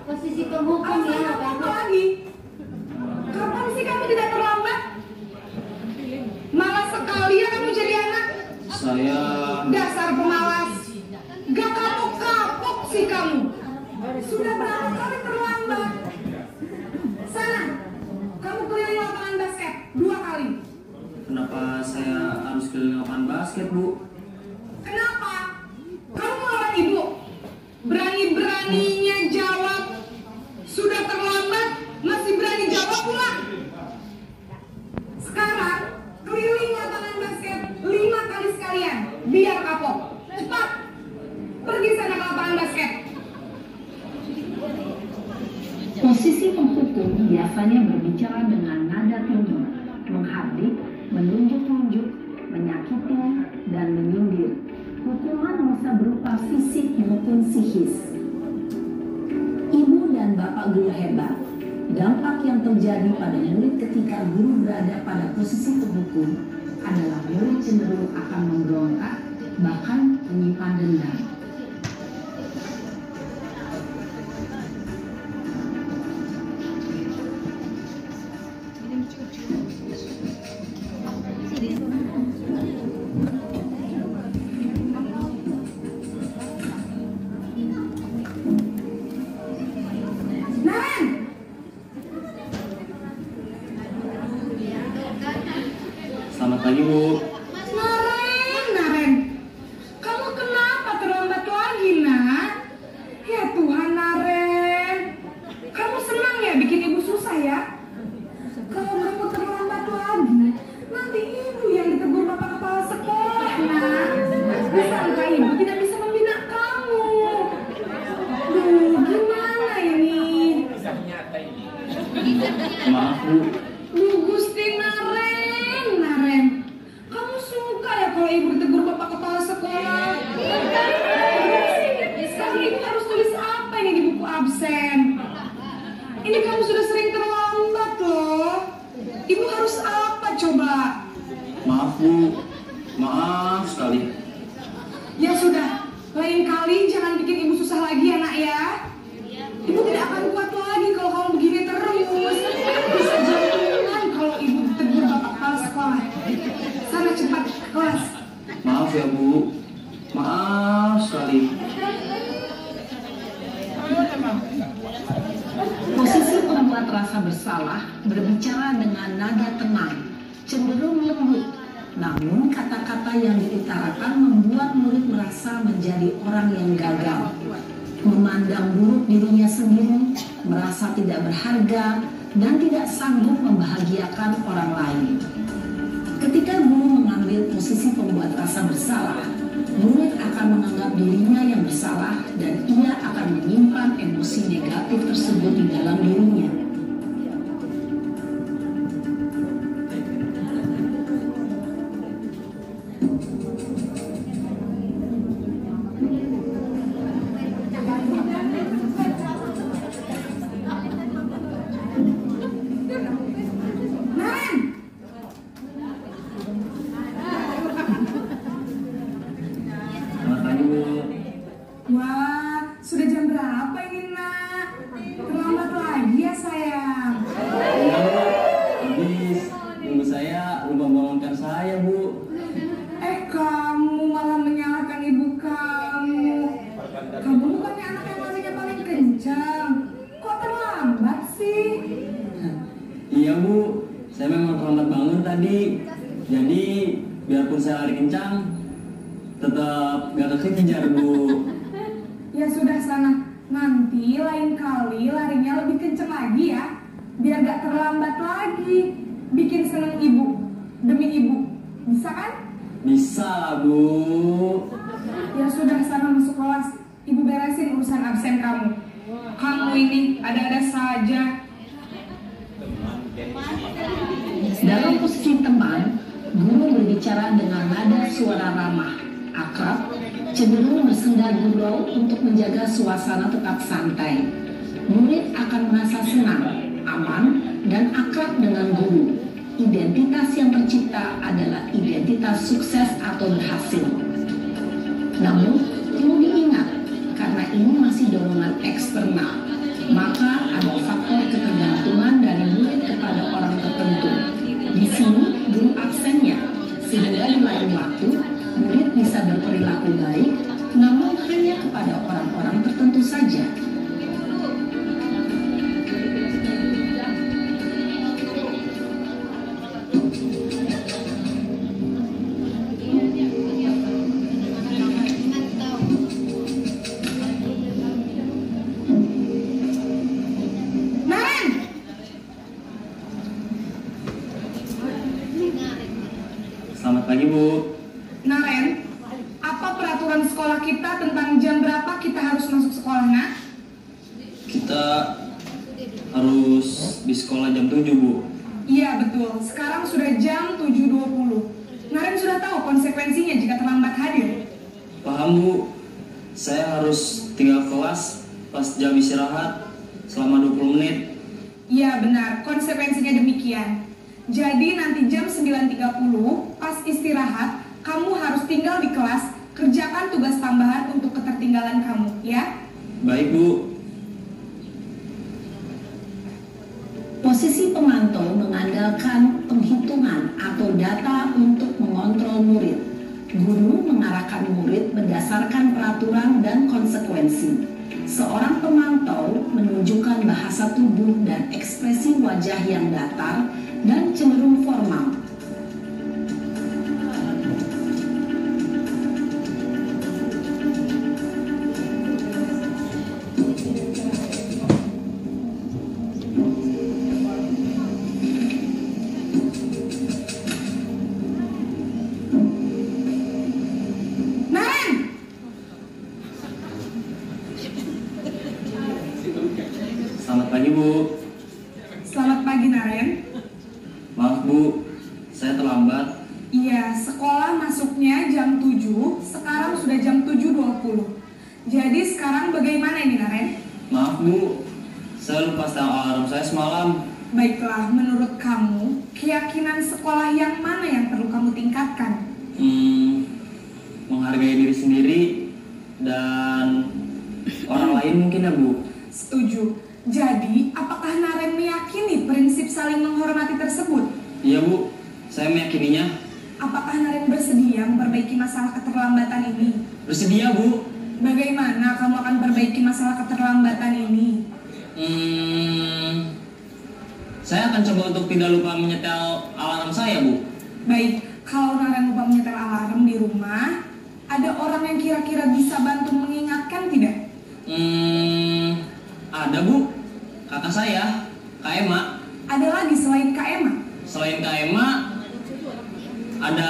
Posisi penghukum ya Bapak Ibu. lagi? Kapan sih kamu tidak terlambat? Malas sekali ya kamu jadi anak. Saya Dasar pemalas. Gak kapok-kapok sih kamu. Sudah berapa kali terlambat? Sana, kamu keliling lapangan basket 2 kali. kenapa saya harus keliling lapangan basket, Bu? Kenapa? Kamu melawan ibu. Berani-beraninya jawab. Sudah terlambat, masih berani jawab pula. Sekarang, keliling lapangan basket 5 kali sekalian. Biar kapok. Cepat. Pergi sana ke lapangan basket. Posisi penghukum biasanya berbicara dengan nada tinggi, menghardik, menunjuk-nunjuk, menyakiti, dan menyindir. Hukuman bisa berupa fisik maupun psikis. Ibu dan bapak guru hebat, dampak yang terjadi pada murid ketika guru berada pada posisi penghukum adalah murid cenderung akan memberontak, bahkan menyimpan dendam. Selamat pagi, Bu. Naren, kamu kenapa terlambat lagi? merasa bersalah berbicara dengan nada tenang, cenderung lembut. Namun kata-kata yang diutarakan membuat murid merasa menjadi orang yang gagal, memandang buruk dirinya sendiri, merasa tidak berharga, dan tidak sanggup membahagiakan orang lain. Ketika guru mengambil posisi pembuat rasa bersalah, murid akan menganggap dirinya yang bersalah dan ia akan menyimpan emosi negatif tersebut di dalam dirinya. Wah, sudah jam berapa ini, Nak? Terlambat lagi ya, sayang. Habis ibu saya lupa bangunkan saya, Bu. Kamu malah menyalahkan ibu kamu. Kamu bukannya anak yang larinya paling kencang. Kok terlambat sih? Iya, Bu. Saya memang terlambat bangun tadi. Jadi, biarpun saya lari kencang, tetap gak kekejar, Bu. Ya sudah sana, nanti lain kali larinya lebih kenceng lagi ya, biar gak terlambat lagi. Bikin seneng ibu, demi ibu, bisa kan? Bisa lah, Bu. Ya sudah sana masuk kelas, ibu beresin urusan absen kamu. Kamu ini ada-ada saja. Dalam posisi teman, guru berbicara dengan nada suara ramah, akrab, cenderung bersenda gurau untuk menjaga suasana tetap santai. Murid akan merasa senang, aman, dan akrab dengan guru. Identitas yang tercipta adalah identitas sukses atau berhasil. Namun, perlu diingat, karena ini masih dorongan eksternal, maka ada faktor ketergantungan dari murid kepada orang tertentu. Di sini, guru absennya, sehingga di lain waktu, murid bisa berperilaku baik, namun hanya kepada orang-orang tertentu saja. Naren! Selamat pagi, Bu. Naren, apa peraturan sekolah kita tentang jam berapa kita harus masuk sekolah, Nak? Kita harus di sekolah jam 7, Bu. Iya betul, sekarang sudah jam 7.20. Naren sudah tahu konsekuensinya jika terlambat hadir. Paham, Bu. Saya harus tinggal kelas pas jam istirahat selama 20 menit. Iya benar, konsekuensinya demikian. Jadi nanti jam 9.30 pas istirahat, kamu harus tinggal di kelas, kerjakan tugas tambahan untuk ketertinggalan kamu, ya? Baik, Bu. Posisi pemantau mengandalkan penghitungan atau data untuk mengontrol murid. Guru mengarahkan murid berdasarkan peraturan dan konsekuensi. Seorang pemantau menunjukkan bahasa tubuh dan ekspresi wajah yang datar dan cenderung formal. Selamat pagi, Bu. Selamat pagi, Naren. Maaf, Bu. Saya terlambat. Iya, sekolah masuknya jam 7, sekarang sudah jam 7.20. Jadi sekarang bagaimana ini, Naren? Maaf, Bu. Saya lupa setel alarm saya semalam. Baiklah, menurut kamu, keyakinan sekolah yang mana yang perlu kamu tingkatkan? Menghargai diri sendiri dan orang lain mungkin ya, Bu. Setuju. Jadi, apakah Naren meyakini prinsip saling menghormati tersebut? Iya, Bu. Saya meyakininya. Apakah Naren bersedia memperbaiki masalah keterlambatan ini? Bersedia, Bu. Bagaimana kamu akan perbaiki masalah keterlambatan ini? Saya akan coba untuk tidak lupa menyetel alarm saya, Bu. Baik, kalau Naren lupa menyetel alarm di rumah, ada orang yang kira-kira bisa bantu mengingatkan tidak? Ada, Bu. Kakak saya, Kak Ema. Ada lagi selain Kak Emma? Selain Kak Ema, ada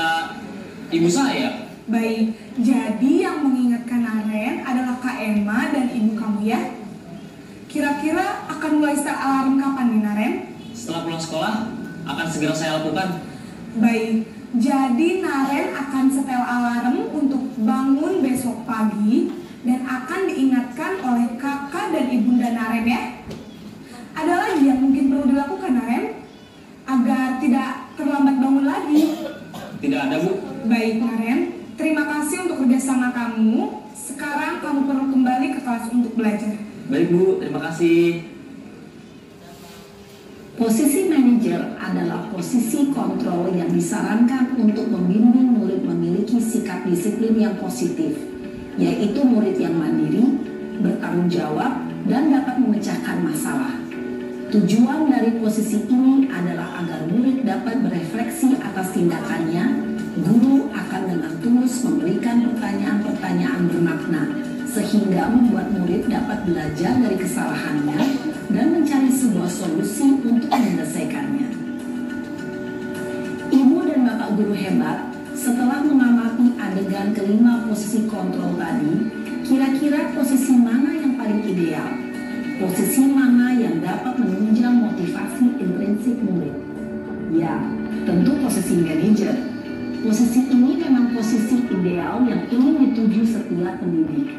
ibu saya. Baik, jadi yang mengingatkan Naren adalah Kak Emma dan ibu kamu ya? Kira-kira akan mulai setel alarm kapan nih Naren? Setelah pulang sekolah, akan segera saya lakukan. Baik, jadi Naren akan setel alarm untuk bangun besok pagi dan akan diingatkan oleh kakak dan ibunda Naren ya. Ada lagi yang mungkin perlu dilakukan Naren agar tidak terlambat bangun lagi? Tidak ada, Bu. Baik Naren, terima kasih untuk kerjasama kamu. Sekarang kamu perlu kembali ke kelas untuk belajar. Baik, Bu. Terima kasih. Posisi manajer adalah posisi kontrol yang disarankan untuk membimbing murid memiliki sikap disiplin yang positif, yaitu murid yang mandiri, bertanggung jawab, dan dapat memecahkan masalah. Tujuan dari posisi ini adalah agar murid dapat berefleksi atas tindakannya. Guru akan dengan tulus memberikan pertanyaan-pertanyaan bermakna, sehingga membuat murid dapat belajar dari kesalahannya dan mencari sebuah solusi untuk menyelesaikannya. Ibu dan bapak guru hebat, setelah mengamati adegan kelima posisi kontrol tadi, kira-kira posisi mana yang paling ideal? Posisi mana yang dapat menunjang motivasi intrinsik murid? Ya, tentu posisi manajer. Posisi ini memang posisi ideal yang ingin dituju setiap pendidik.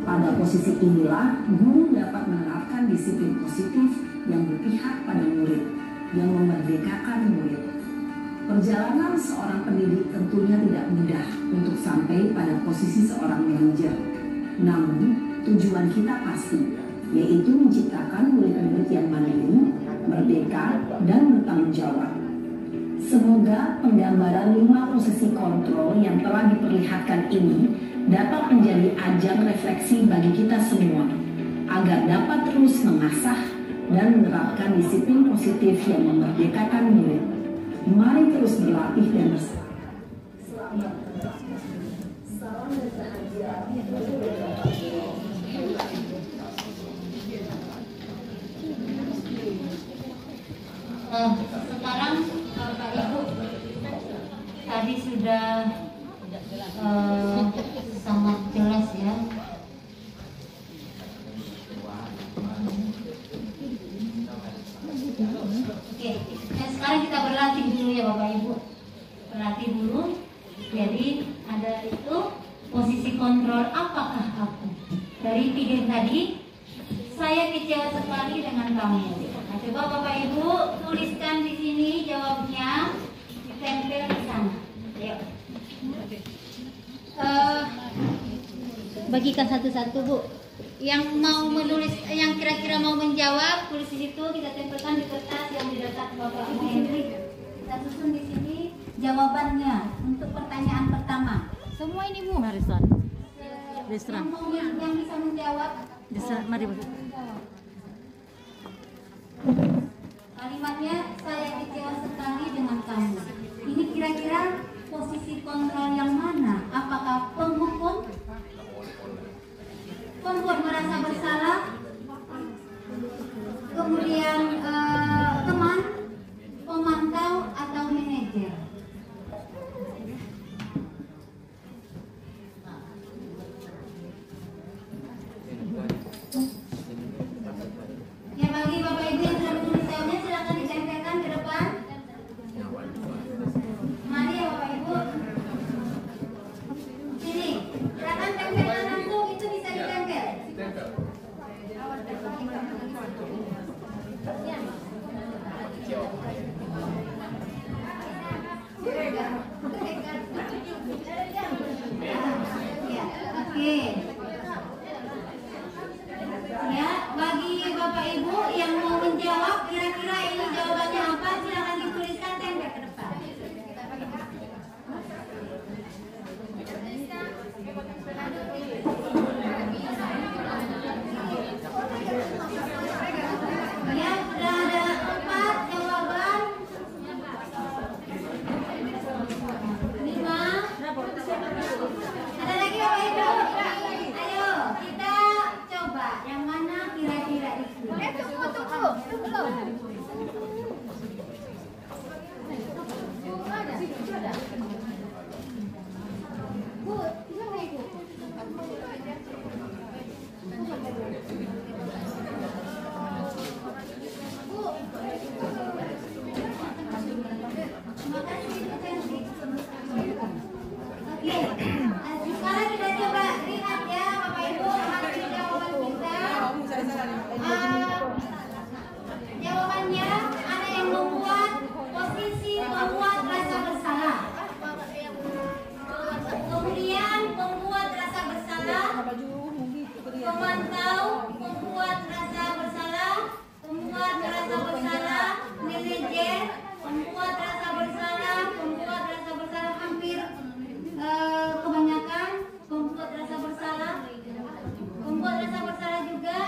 Pada posisi inilah, guru dapat menerapkan disiplin positif yang berpihak pada murid, yang memerdekakan murid. Perjalanan seorang pendidik tentunya tidak mudah untuk sampai pada posisi seorang manajer. Namun, tujuan kita pasti, yaitu menciptakan murid-murid yang mandiri, merdeka, dan bertanggung jawab. Semoga penggambaran 5 posisi kontrol yang telah diperlihatkan ini dapat menjadi ajang refleksi bagi kita semua, agar dapat terus mengasah dan menerapkan disiplin positif yang memerdekakan murid. Mari terus berlatih dan bersabar. Sekarang Bapak Ibu tadi sudah sangat jelas ya. Oke, nah sekarang kita berlatih dulu ya Bapak Ibu. Berlatih dulu. Jadi ada itu posisi kontrol apakah aku. Dari video tadi saya kecewa sekali dengan kamu. Nah, coba Bapak Ibu tuliskan di sini jawabnya, ditempel di sana. Ayo. Bagikan satu-satu Bu. Yang mau menulis, yang kira-kira mau menjawab, tulis di situ, kita tempelkan di kertas yang didapat Bapak Ibu Hendri. Kita susun di sini jawabannya untuk pertanyaan pertama. Semua ini Bu. Marisan. Yang bisa menjawab. Mari Bu. Kalimatnya saya kecewa sekali dengan kamu. Ini kira-kira posisi kontrol yang mana? Apakah penghukum, pembuat merasa bersalah, kemudian teman, pemantau, atau manajer? Ya, bagi Bapak Ibu yang sudah menulis jawabnya silakan ditempelkan ke depan. Mari ya Bapak Ibu. Sini, silakan tempelkan langsung, itu bisa ditempel. Ya, oke. Sekarang kita coba lihat ya Bapak Ibu hasil jawaban kita. Jawabannya ada yang membuat posisi membuat rasa bersalah. Kemudian membuat rasa bersalah, memantau, membuat rasa bersalah, membuat rasa bersalah, manajer, membuat rasa bersalah, membuat rasa bersalah hampir kebanyakan, membuat rasa bersalah, membuat rasa bersalah juga,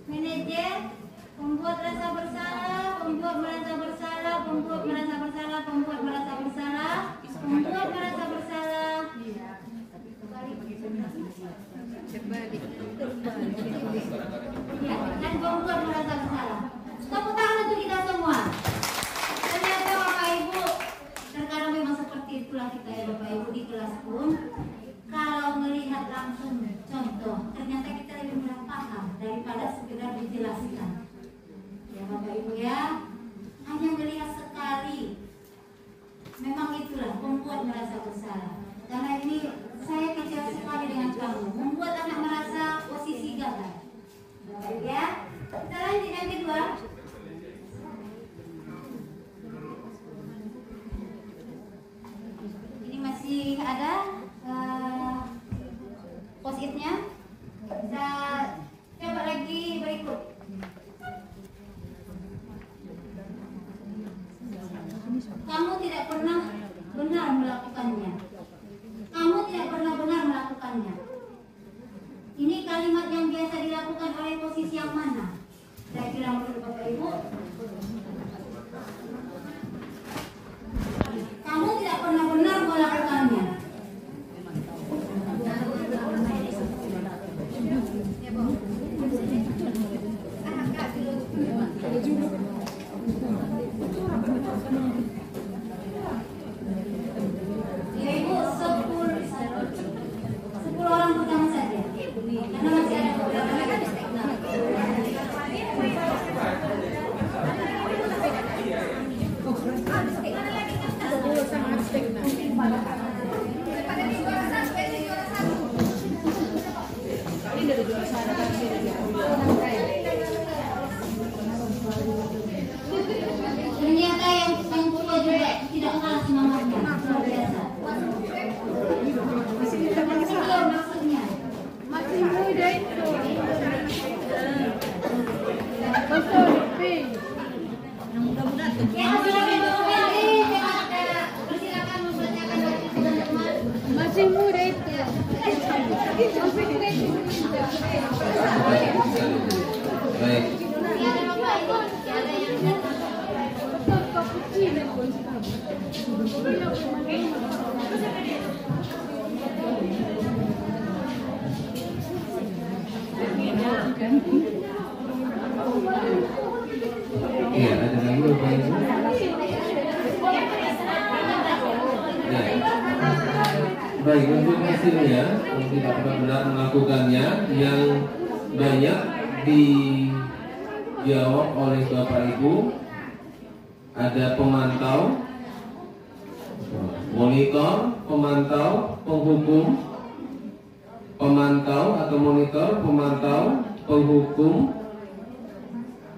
manajer, membuat rasa bersalah, membuat merasa bersalah, membuat merasa bersalah, membuat merasa bersalah, membuat merasa bersalah. Ya, dan membuat merasa bersalah. Tepuk tangan untuk kita semua. Ternyata Bapak Ibu, terkadang memang seperti itulah kita ya Bapak Ibu di kelas pun. Kalau melihat langsung contoh, ternyata kita lebih mudah paham daripada sekedar dijelaskan. Ya Bapak Ibu ya, hanya melihat sekali. Memang itulah membuat merasa bersalah. Karena ini saya kecewa sekali dengan kamu, membuat anak merasa posisi gagal. Bapak Ibu ya, kita lanjut yang kedua. Ini masih ada post-itnya. Kita coba lagi berikut. Kamu tidak pernah benar melakukannya. Kamu tidak pernah benar melakukannya. Ini kalimat yang biasa dilakukan oleh posisi yang mana? Saya kira menurut Bapak Ibu. Kamu tidak pernah benar melakukannya. Ya Ibu, 10 orang pertama saja. Karena masih ada beberapa lagi. Ternyata yang tua juga tidak kalah semangatnya, luar biasa. Itu maksudnya. Masih muda itu. Betul, Ping. Yang sudah bermobil persilakan membacakan teman-teman. Masih muda itu. Masih muda itu. Baik. Tiada Bapak Ibu, tiada yang Betul, cappuccino. Iya, ada lagi Bapak Ibu. Ya. Baik, untuk hasilnya yang tidak benar melakukannya yang banyak dijawab oleh Bapak Ibu ada pemantau, monitor, pemantau, penghukum, pemantau atau monitor, pemantau, penghukum,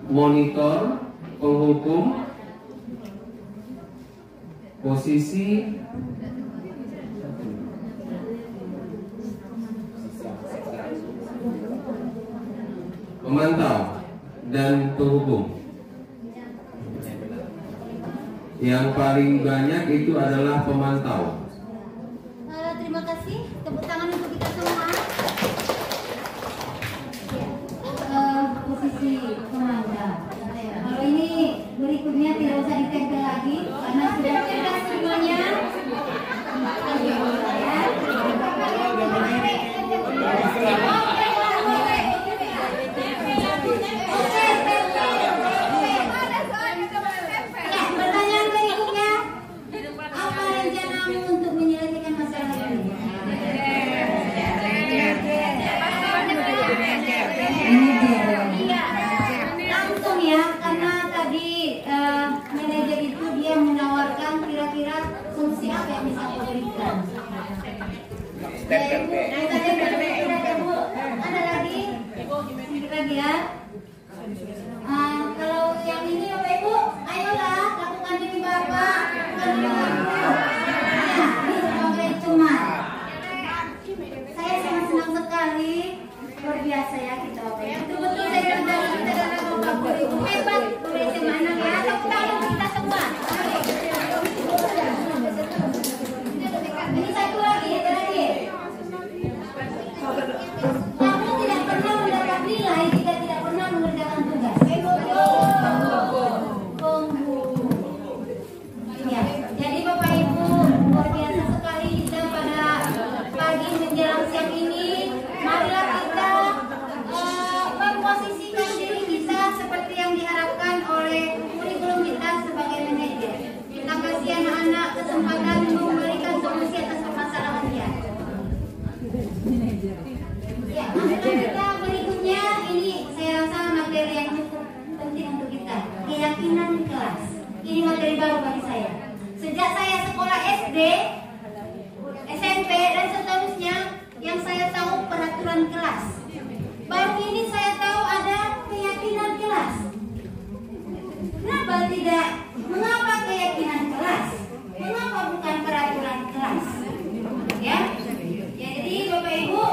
monitor, penghukum, posisi, pemantau, dan penghukum. Yang paling banyak itu adalah pemantau. terima kasih. Tepuk tangan untuk kita semua. Posisi pemantau. Kalau ini berikutnya tidak usah ditempel lagi karena sudah cerdas semuanya. lagi ya. Kalau yang ini Bapak Ibu, ayolah lakukan demi Bapak, lakukan demi Ibu. Ya, ini sebagai teman. Saya sangat senang sekali, luar biasa ya kita Bapak Ibu. Betul-betul saya berjalan kita dalam Bapak Ibu hebat, berisi mana ya? Tepuk tangan kita semua. Ini satu lagi, ada lagi. Kamu tidak pernah mendapat nilai jika tidak pernah mengerjakan tugas. Ya, jadi Bapak Ibu luar biasa sekali kita pada pagi menjelang siang ini. Marilah kita memposisikan diri kita seperti yang diharapkan oleh kurikulum kita sebagai manajer. Kita kasih anak-anak kesempatan memberikan solusi atas permasalahannya. Ya, materi kita berikutnya ini saya rasa materi yang cukup penting untuk kita. Keyakinan kelas. Ini materi baru bagi saya. Sejak saya sekolah SD, SMP dan seterusnya, yang saya tahu peraturan kelas. Baru ini saya tahu ada keyakinan kelas. Kenapa tidak? Mengapa keyakinan kelas? Mengapa bukan peraturan kelas? Ya, jadi Bapak Ibu,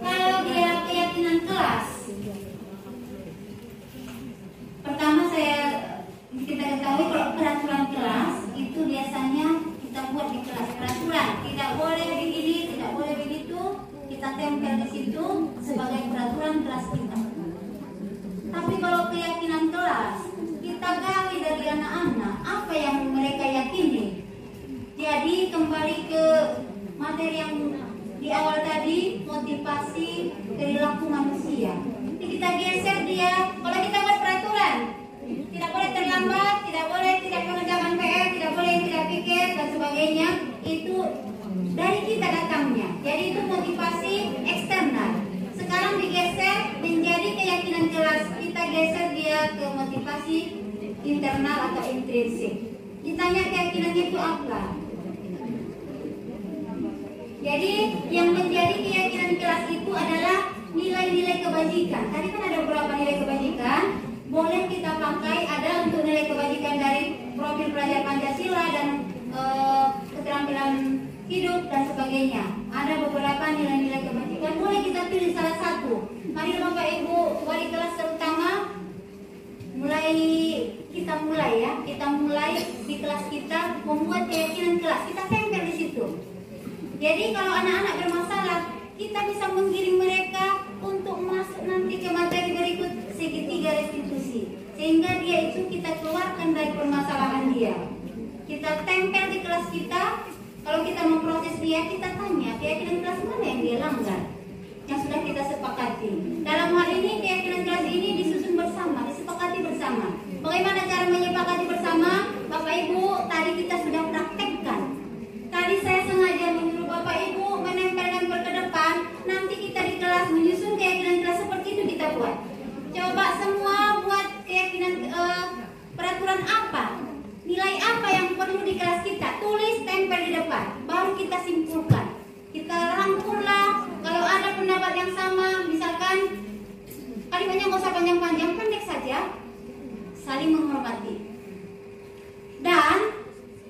kalau dia keyakinan kelas, pertama kita ketahui kalau peraturan kelas itu biasanya kita buat di kelas peraturan, tidak boleh begini, tidak boleh begitu, kita tempel di situ sebagai peraturan kelas kita. Tapi kalau keyakinan kelas, kita gali dari anak-anak apa yang mereka yakini. Jadi kembali ke materi yang di awal tadi, motivasi perilaku manusia. Jadi kita geser dia. Kalau kita buat peraturan, tidak boleh terlambat, tidak boleh tidak mengerjakan PR, tidak boleh tidak pikir dan sebagainya. Itu dari kita datangnya. Jadi itu motivasi eksternal. Sekarang digeser menjadi keyakinan kelas. Kita geser dia ke motivasi internal atau intrinsik. Ditanya keyakinannya itu apa? Jadi yang menjadi keyakinan kelas itu adalah nilai-nilai kebajikan. Tadi kan ada beberapa nilai kebajikan. Boleh kita pakai, ada untuk nilai kebajikan dari profil pelajar Pancasila dan keterampilan hidup dan sebagainya. Ada beberapa nilai-nilai kebajikan. Boleh kita pilih salah satu. Mari Bapak Ibu wali kelas terutama kita mulai di kelas kita membuat keyakinan kelas. Kita tempel di situ. Jadi kalau anak-anak bermasalah, kita bisa menggiring mereka untuk masuk nanti ke materi berikut segitiga restitusi. Sehingga dia itu kita keluarkan dari permasalahan dia. Kita tempel di kelas kita. Kalau kita memproses dia, kita tanya keyakinan kelas mana yang dia langgar, yang sudah kita sepakati. Dalam hal ini keyakinan kelas ini disusun bersama, disepakati bersama. Bagaimana cara menyepakati bersama? Bapak Ibu, tadi kita sudah praktekkan. Tadi saya sengaja menyuruh Bapak Ibu menempel-nempel ke depan. Nanti kita di kelas menyusun keyakinan kelas seperti itu kita buat. Coba semua buat keyakinan peraturan apa, nilai apa yang perlu di kelas kita. Tulis, tempel di depan. Baru kita simpulkan. Kita rangkumlah. Kalau ada pendapat yang sama, misalkan kalimatnya nggak usah panjang-panjang, pendek saja. Saling menghormati. Dan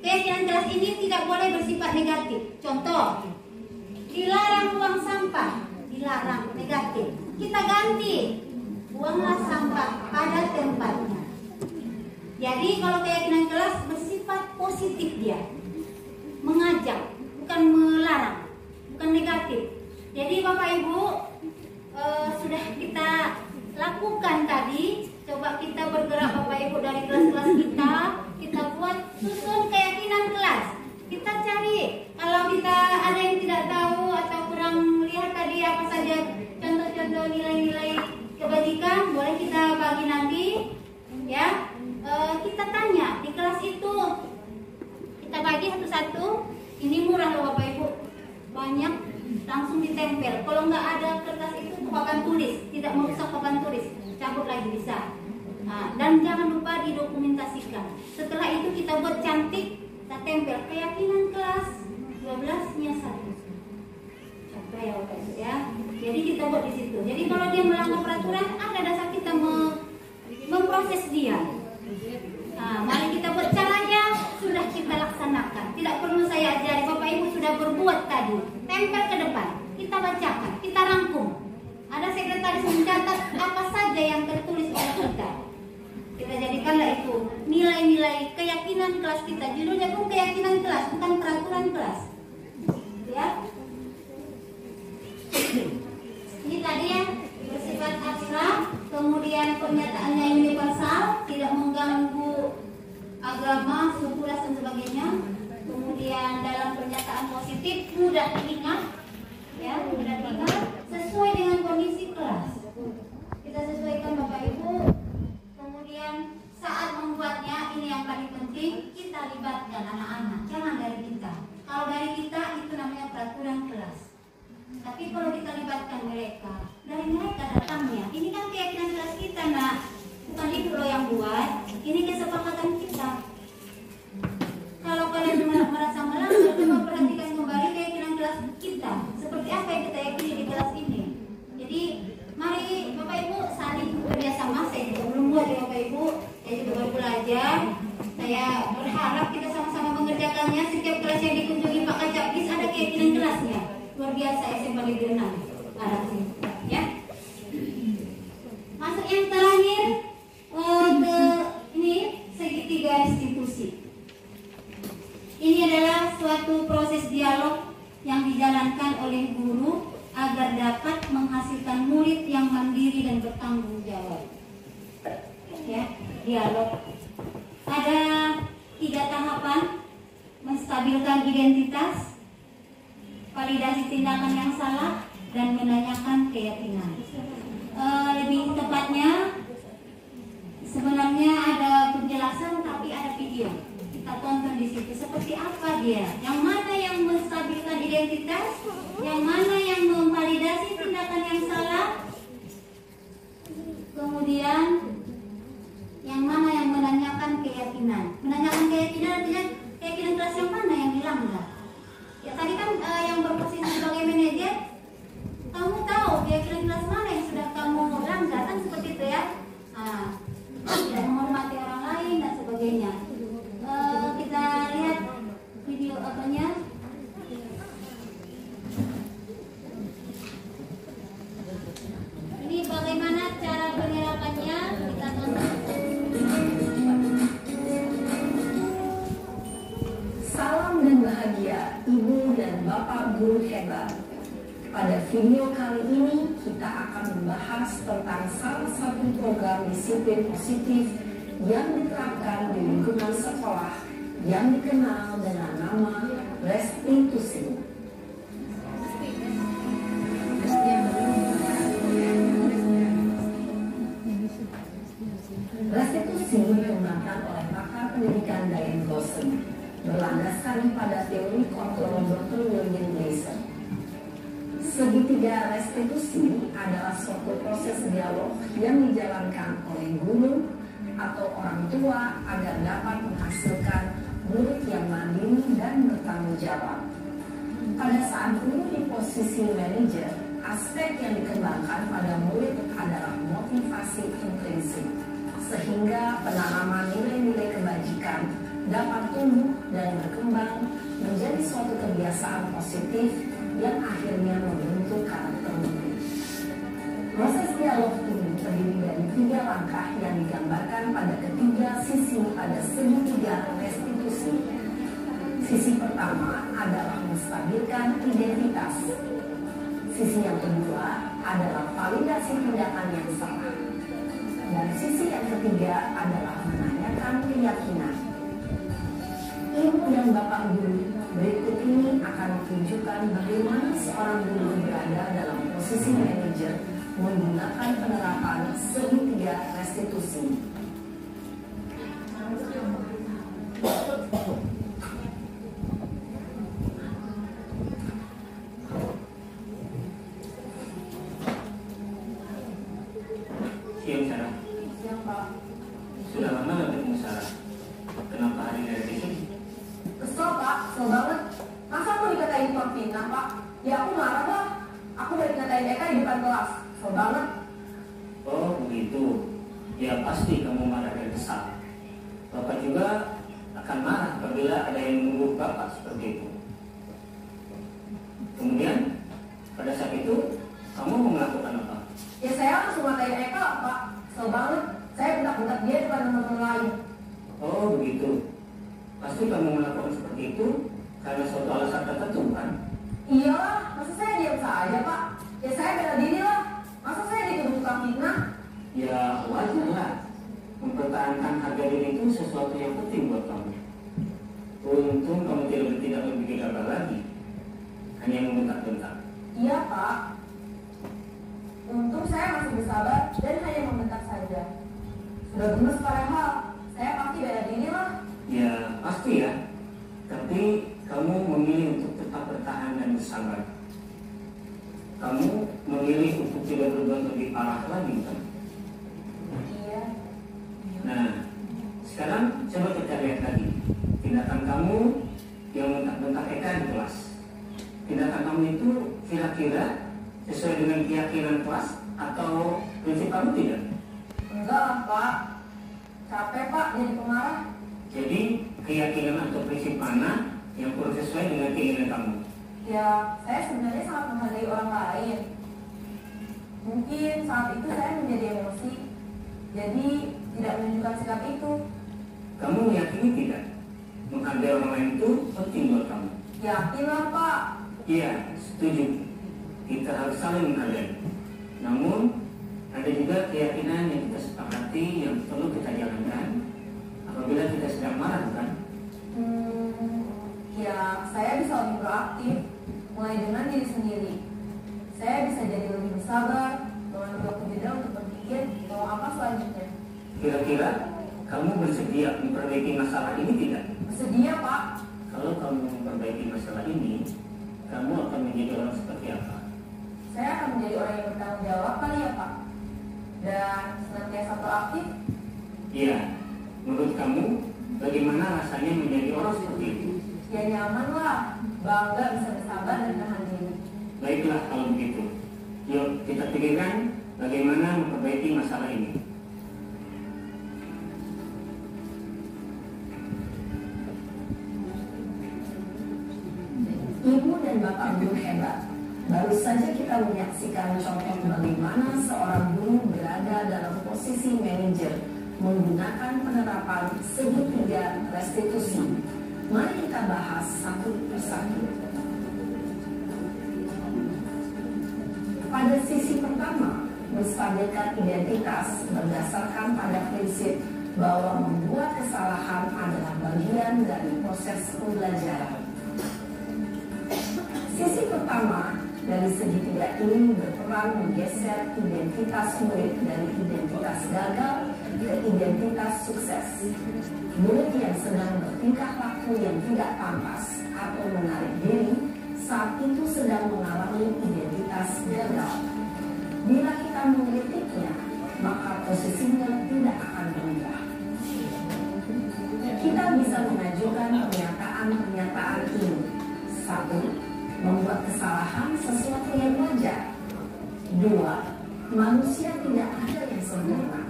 keyakinan kelas ini tidak boleh bersifat negatif. Contoh, dilarang buang sampah, dilarang negatif. Kita ganti, buanglah sampah pada tempatnya. Jadi kalau keyakinan kelas bersifat positif dia, mengajak, bukan melarang, bukan negatif. Jadi Bapak Ibu sudah kita lakukan tadi. Coba kita bergerak Bapak Ibu dari kelas-kelas kita buat susun keyakinan kelas. Kita cari, kalau kita ada yang tidak tahu atau kurang lihat tadi apa saja contoh-contoh nilai-nilai kebajikan, boleh kita bagi nanti, ya. Kita tanya di kelas itu, kita bagi satu-satu. Ini murah loh Bapak Ibu, banyak, langsung ditempel. Kalau nggak ada kertas itu ke papan tulis, tidak merusak papan tulis, cabut lagi bisa. Nah, dan jangan lupa didokumentasikan. Setelah itu kita buat cantik, kita tempel keyakinan kelas 12-nya 1. Contoh ya Bapak Ibu ya. Jadi kita buat di situ. Jadi kalau dia melanggar peraturan, ada dasar kita memproses dia. Nah, mari kita buat caranya, sudah kita laksanakan. Tidak perlu saya ajari, Bapak Ibu sudah berbuat tadi. Tempel ke depan, kita bacakan, kita rangkum. Ada sekretaris mencatat apa saja yang tertulis oleh kita. Kita jadikanlah itu nilai-nilai keyakinan kelas kita. Judulnya pun keyakinan kelas, bukan peraturan kelas. Ya. Ini tadi ya, bersifat abstrak, kemudian pernyataannya universal, tidak mengganggu agama, suku, ras dan sebagainya. Kemudian dalam pernyataan positif mudah diingat, ya, mudah diingat, sesuai dengan kondisi kelas. Kita sesuaikan Bapak Ibu. Kemudian saat membuatnya, ini yang paling penting, kita libatkan anak-anak, jangan dari kita. Kalau dari kita itu namanya peraturan kelas. Tapi kalau kita libatkan mereka, dari mereka datangnya. Ini kan keyakinan kelas kita, nak. Bukan Ibu loh yang buat. Ini kesepakatan kita. Kalau kalian merasa melanggar, coba perhatikan kembali keyakinan kelas kita. Seperti apa yang kita yakini di kelas ini. Jadi, mari Bapak Ibu saling bekerjasama. Saya juga belum buat ya Bapak Ibu. Saya juga baru belajar. Saya berharap kita sama-sama mengerjakannya. Setiap kelas yang dikunjungi Pak Kacapis ada keyakinan kelasnya. Luar biasa SMA Negeri 6 ada sih, ya. Masuk yang terakhir ke ini segitiga restitusi. Ini adalah suatu proses dialog yang dijalankan oleh guru agar dapat menghasilkan murid yang mandiri dan bertanggung jawab. Ya, dialog. Ada 3 tahapan: menstabilkan identitas, validasi tindakan yang salah, dan menanyakan keyakinan. Lebih tepatnya, sebenarnya ada penjelasan tapi ada video. Kita tonton di situ seperti apa dia. Yang mana yang menstabilkan identitas, yang mana yang memvalidasi tindakan yang salah, kemudian yang mana yang menanyakan keyakinan. Menanyakan keyakinan artinya keyakinan kelas yang mana yang dilanggar. Ya tadi kan yang berposisi sebagai manajer, kamu tahu keyakinan kelas mana yang sudah kamu langgar, kan seperti itu ya. Tidak menghormati orang lain dan sebagainya. Kita lihat video apanya. Ini bagaimana cara penerapannya, kita tonton. Salam dan bahagia Ibu dan Bapak Guru hebat. Pada video kali ini kita akan membahas tentang salah satu program disiplin positif yang diterapkan di lingkungan sekolah yang dikenal dengan nama restitusi. Restitusi dikembangkan oleh pakar pendidikan Diane Gosling berlandaskan pada teori kontrol Dr. William Glaser. Segitiga restitusi adalah suatu proses dialog yang dijalankan oleh guru atau orang tua agar dapat menghasilkan murid yang mandiri dan bertanggung jawab. Pada saat guru di posisi manajer, aspek yang dikembangkan pada murid adalah motivasi intrinsik, sehingga penanaman nilai-nilai kebajikan dapat tumbuh dan berkembang menjadi suatu kebiasaan positif yang akhirnya membentuk karakter murid. Proses dialog ini terdiri dari 3 langkah yang digambarkan pada ketiga sisi pada segitiga restitusi. Sisi pertama adalah menstabilkan identitas. Sisi yang kedua adalah validasi tindakan yang salah. Dan sisi yang ketiga adalah menanyakan keyakinan. Ibu dan Bapak Guru, berikut ini akan menunjukkan bagaimana seorang guru berada dalam posisi manajer menggunakan penerapan segitiga restitusi. Siang Sarah. Siang Pak. Sudah lama gak ketemu Sarah? Kenapa hari ini ada di sini? Kesel Pak, kesel banget. Masa aku dikatain Pak Pina Pak? Ya aku marah lah. Aku dari dikatain Eka saya di depan kelas. Kesel banget. Oh begitu. Ya pasti kamu marah dan kesal. Bapak juga akan marah apabila ada yang menunggu Bapak seperti itu. Kemudian pada saat itu kamu mau melakukan apa? Ya saya langsung matain Eka lah Pak. Kesel banget. Saya bentak-bentak dia depan teman-teman lain. Oh begitu. Pasti kamu melakukan seperti itu karena suatu alasan tertentu kan? Iyalah, masa saya diam saja Pak? Ya saya bela diri lah. Masa saya dituduh tukang fitnah? Ya wajar lah. Mempertahankan harga diri itu sesuatu yang penting buat kamu. Untung kamu tidak bertindak lebih gegabah lagi. Hanya membentak-bentak. Iya Pak. Untung saya masih bersabar dan hanya membentak saja. Sudah gemes Pak Rehal, saya pasti bela diri lah. Ya pasti ya. Tapi kamu memilih untuk tetap bertahan dan bersabar. Kamu memilih untuk tidak berbuat lebih parah lagi kan? Iya. Nah, sekarang coba kita lihat lagi tindakan kamu yang bentak-bentak Eka di kelas. Tindakan kamu itu kira-kira sesuai dengan keyakinan kelas atau prinsip kamu tidak? Enggak lah Pak. Capek Pak jadi pemarah. Jadi keyakinan atau prinsip mana yang kurang sesuai dengan keinginan kamu? Ya, saya sebenarnya sangat menghargai orang lain. Mungkin saat itu saya menjadi emosi, jadi tidak menunjukkan sikap itu. Kamu meyakini tidak menghargai orang lain itu penting buat kamu? Yakin lah Pak. Iya, setuju. Kita harus saling menghargai. Namun ada juga keyakinan yang kita sepakati yang perlu kita jalankan apabila kita sedang marah, bukan? Ya, saya bisa lebih proaktif, mulai dengan diri sendiri. Saya bisa jadi lebih bersabar, mengambil waktu jeda untuk berpikir mau apa selanjutnya. Kira-kira kamu bersedia memperbaiki masalah ini tidak? Bersedia Pak. Kalau kamu memperbaiki masalah ini, kamu akan menjadi orang seperti apa? Saya akan menjadi orang yang bertanggung jawab kali ya Pak. Dan senantiasa proaktif. Iya, menurut kamu bagaimana rasanya menjadi orang seperti itu? Ya nyaman lah, bangga bisa bersabar dan tahan diri. Baiklah kalau begitu. Yuk kita pikirkan bagaimana memperbaiki masalah ini. Ibu dan Bapak guru hebat. Baru saja kita menyaksikan contoh bagaimana seorang guru berada dalam posisi manajer menggunakan penerapan segitiga restitusi. Mari kita bahas satu persatu. Pada sisi pertama, menstabilkan identitas berdasarkan pada prinsip bahwa membuat kesalahan adalah bagian dari proses pembelajaran. Sisi pertama dari segitiga ini berperan menggeser identitas murid dari identitas gagal ke identitas sukses. Murid yang sedang bertingkah laku yang tidak pantas atau menarik diri saat itu sedang mengalami identitas gagal. Bila kita mengkritiknya, maka posisinya tidak akan berubah. Kita bisa mengajukan pernyataan-pernyataan ini. 1. Membuat kesalahan sesuatu yang wajar. 2. Manusia tidak ada yang sempurna.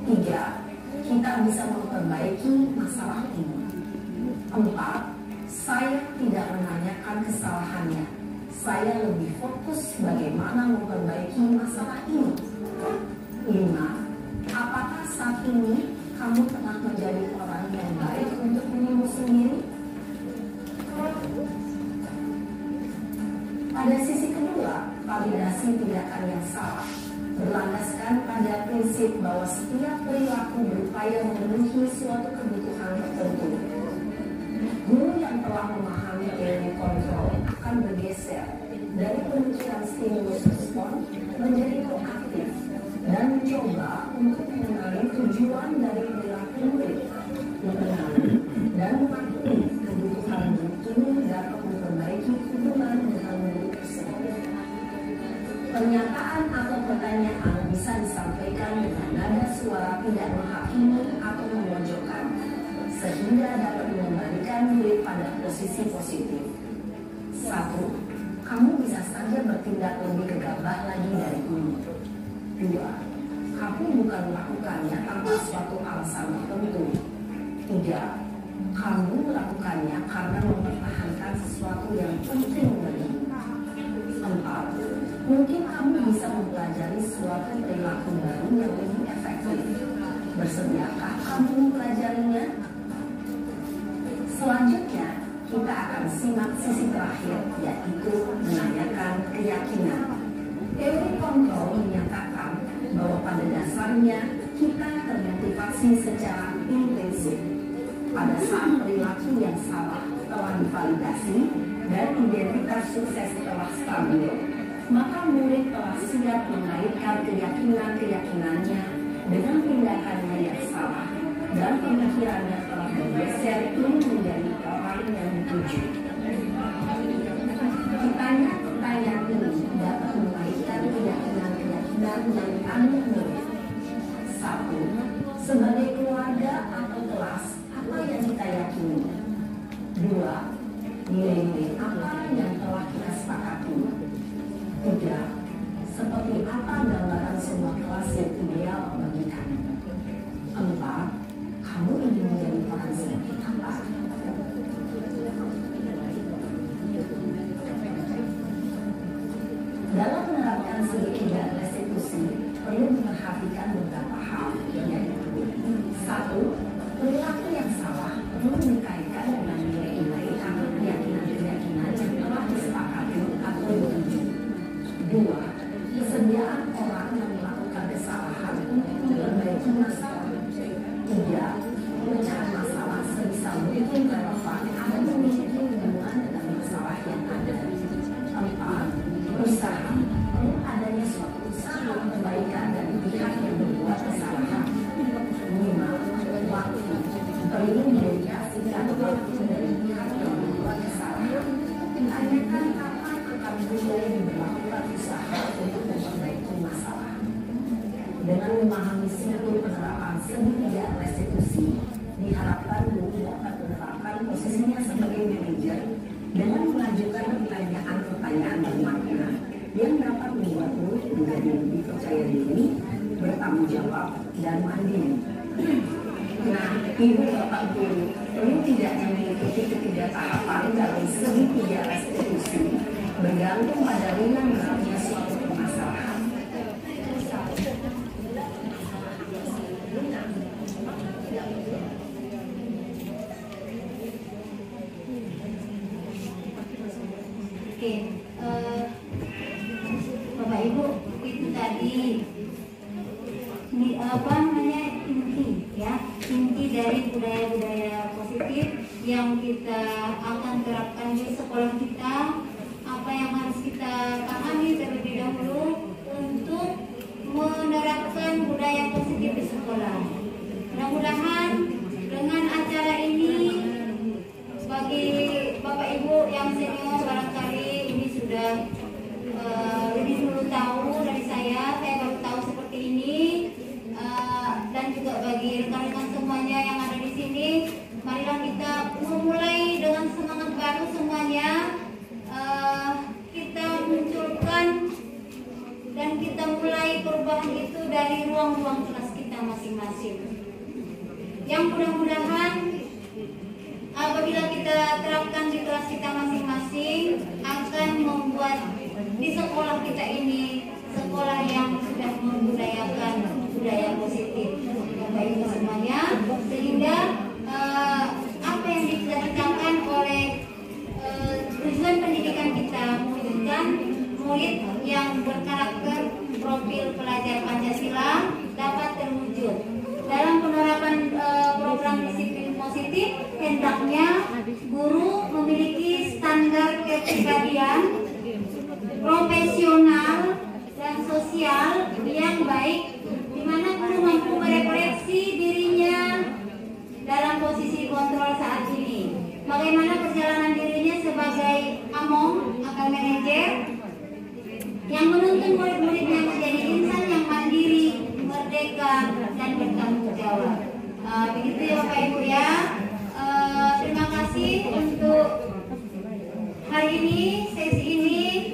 3. Kita bisa memperbaiki masalah ini. 4. Saya tidak menanyakan kesalahannya. Saya lebih fokus bagaimana memperbaiki masalah ini. 5. Apakah saat ini kamu tengah menjadi orang yang baik untuk dirimu sendiri? Pada sisi kedua, validasi tindakan yang salah berlandaskan pada prinsip bahwa setiap perilaku berupaya memenuhi suatu kebutuhan tertentu. Guru yang telah memahami ilmu kontrol akan bergeser dari pemikiran stimulus respon menjadi proaktif dan mencoba untuk mengenali tujuan dari perilaku murid, mengenali dan memahami kebutuhan murid ini dapat memperbaiki hubungan dengan murid tersebut. Pernyataan atau pertanyaan bisa disampaikan dengan nada suara tidak menghakimi atau memojokkan, sehingga dapat mengembalikan murid pada posisi positif. 1. kamu bisa saja bertindak lebih gegabah lagi dari ini. 2. Kamu bukan melakukannya tanpa suatu alasan tertentu. 3. Kamu melakukannya karena mempertahankan sesuatu yang penting bagimu. 4. Mungkin kamu bisa mempelajari suatu perilaku baru yang lebih efektif. Bersediakah kamu mempelajarinya? Selanjutnya, kita akan simak sisi terakhir, yaitu menanyakan keyakinan. Teori kontrol menyatakan bahwa pada dasarnya kita termotivasi secara intrinsik. Pada saat perilaku yang salah telah divalidasi dan identitas sukses telah stabil, maka murid telah siap mengaitkan keyakinan-keyakinannya dengan tindakannya yang salah dan pemikirannya telah bergeser menjadi orang yang dituju. Pertanyaan ini dapat mengaitkan keyakinan-keyakinan dari anak murid. 1. Sebagai keluarga atau kelas, apa yang kita yakini? 2. Nilai-nilai apa yang telah kita sepakati? 3. Seperti apa gambaran sebuah kelas yang ideal bagi kamu? 4. Kamu ingin menjadi orang seperti apa? Dalam menerapkan segitiga restitusi, perlu memperhatikan beberapa hal, yaitu 1. Perilaku yang salah perlu dikaitkan dengan nilai-nilai atau keyakinan-keyakinan yang telah disepakati atau dituju. 2. Kesediaan orang yang melakukan kesalahan untuk memperbaiki masalah. 3. Pemecahan masalah sebisa mungkin relevan atau memiliki hubungan dengan masalah yang ada. 4. Usaha perlu adanya suatu usaha perbaikan dari pihak yang berbuat kesalahan. 5. Waktu perlu didedikasikan waktu dari pihak yang berbuat kesalahan. Tanyakan kapan akan mulai diberlakukan usaha untuk memperbaiki masalah. Dengan memahami siklus penerapan segitiga restitusi, diharapkan guru dapat menerapkan posisinya sebagai manajer dengan mengajukan pertanyaan-pertanyaan bermakna yang dapat membuat murid menjadi lebih percaya diri, bertanggung jawab, dan mandiri. Nah, ibu bapak guru perlu tidaknya mengikuti ketiga tahapan dalam segitiga restitusi bergantung pada ringan beratnya suatu permasalahan. Oke, Bapak Ibu, itu tadi apa namanya inti dari budaya-budaya positif yang kita akan terapkan di sekolah kita. Apa yang harus kita pahami terlebih dahulu untuk menerapkan budaya positif di sekolah. Mudah-mudahan dengan acara ini bagi Bapak Ibu yang senior barangkali ini sudah lebih dulu tahu dari saya baru tahu seperti ini, dan juga bagi rekan-rekan semuanya yang ada di sini, marilah kita memulai dengan semangat baru semuanya. Kita munculkan dan kita mulai perubahan itu dari ruang-ruang kelas kita masing-masing. Yang mudah-mudahan apabila kita terapkan di kelas kita masing-masing akan membuat di sekolah kita ini sekolah yang sudah membudayakan budaya positif Bapak Ibu semuanya, sehingga apa yang diceritakan oleh tujuan pendidikan kita mewujudkan murid yang berkarakter profil pelajar Pancasila dapat terwujud. Dalam penerapan program disiplin positif, hendaknya guru memiliki standar kepribadian profesional dan sosial yang baik, di mana guru mampu merefleksi dirinya dalam posisi kontrol saat ini. Bagaimana perjalanan dirinya sebagai among atau manajer yang menuntun murid-muridnya menjadi insan yang mandiri, merdeka, dan bertanggung jawab. Begitu ya Bapak Ibu ya. Terima kasih untuk hari ini, sesi ini.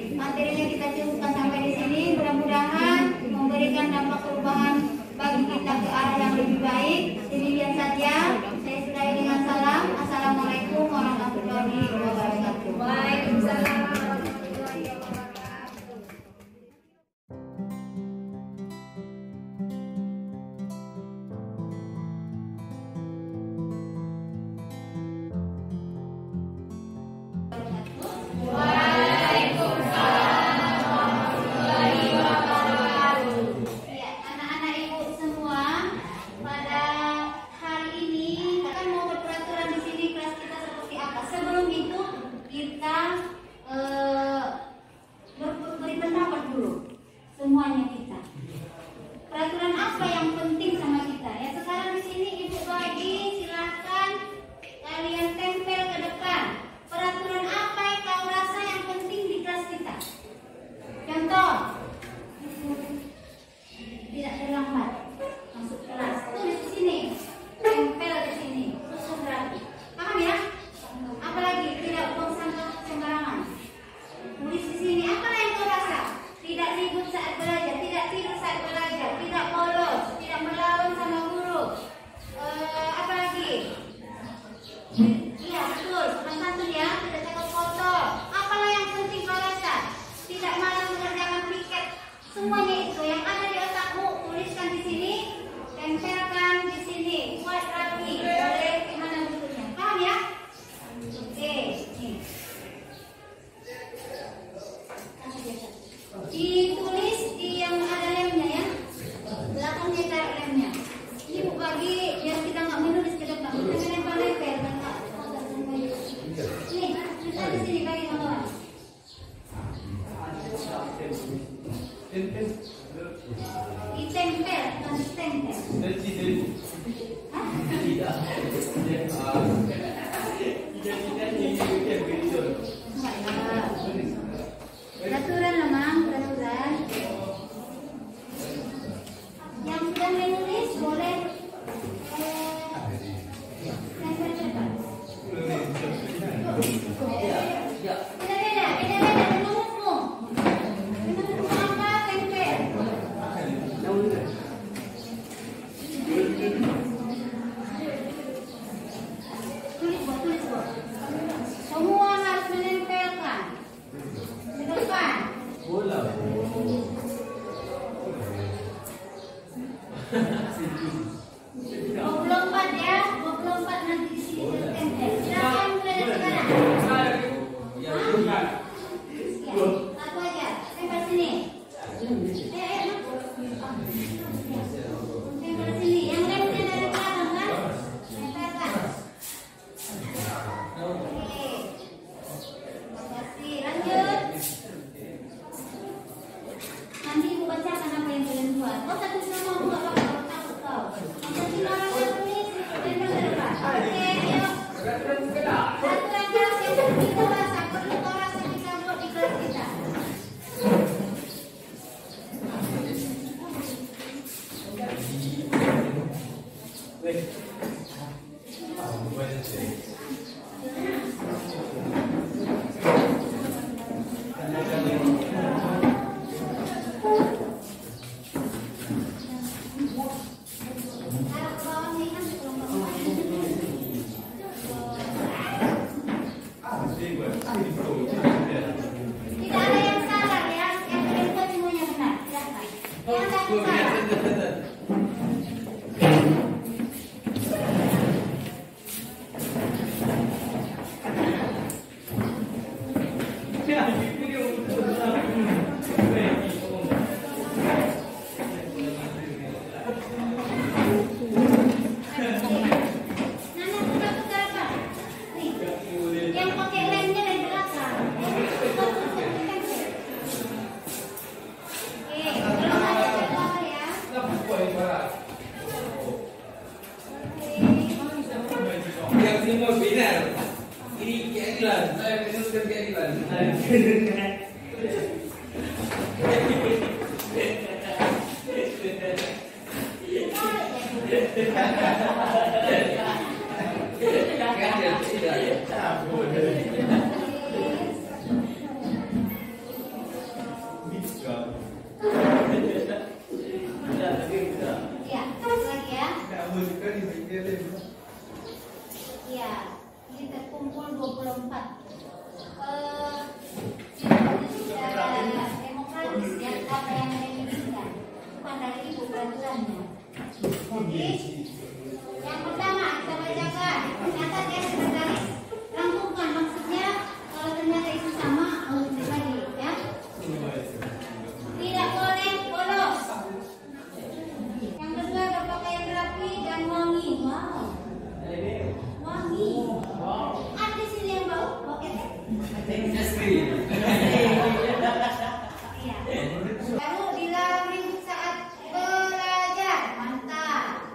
Ditempel, bukan ditempel. Peraturan lah, Mang, peraturan. Yang sudah menulis boleh tempel cepat. Beda-beda menurutmu. Menurutmu apa tempel? Tulis, Bu. Semua harus menempelkan. Di depan. Bola. 24 ya, 24 nanti di sini tertempel. Silakan mulai dari sekarang. Ya, satu aja, tempel sini. Tempel sini. Yang lainnya dari belakang kan? Tempelkan. Oke. Terima kasih. Lanjut. Nanti ibu bacakan apa yang kalian buat. Kau tak bisa mau buat apa? Takut kau. Jadi orang yang tulis tempel ke depan. Oke, yuk. Satu lagi yang kita rasa perlu kau rasa kita buat di kelas kita. Taruh ke bawah nih kan belum bawah. Tidak ada yang salah ya, yang kedua semuanya benar. Silakan. Yang satu salah. Nana putar apa? Nih, yang pakai lemnya dari belakang. Oke, belum ada apa ya? Yang semua benar. Ini keadilan. Saya menuliskan keadilan. Ya, satu lagi ya. Iya, ini terkumpul 24. Secara demokratis ya, apa yang diinginkan. Bukan dari ibu peraturannya. Jadi, yang pertama kita bacakan. Ternyata dia sekretaris. Rangkumkan maksudnya. Kalau ternyata itu sama, harus tulis lagi ya. Tidak boleh bolos. Yang kedua berpakaian rapi dan wangi. Wow. Wangi. Ada di sini yang bau? Bau ketek? Iya. Lalu dilarang ribut saat belajar. Mantap.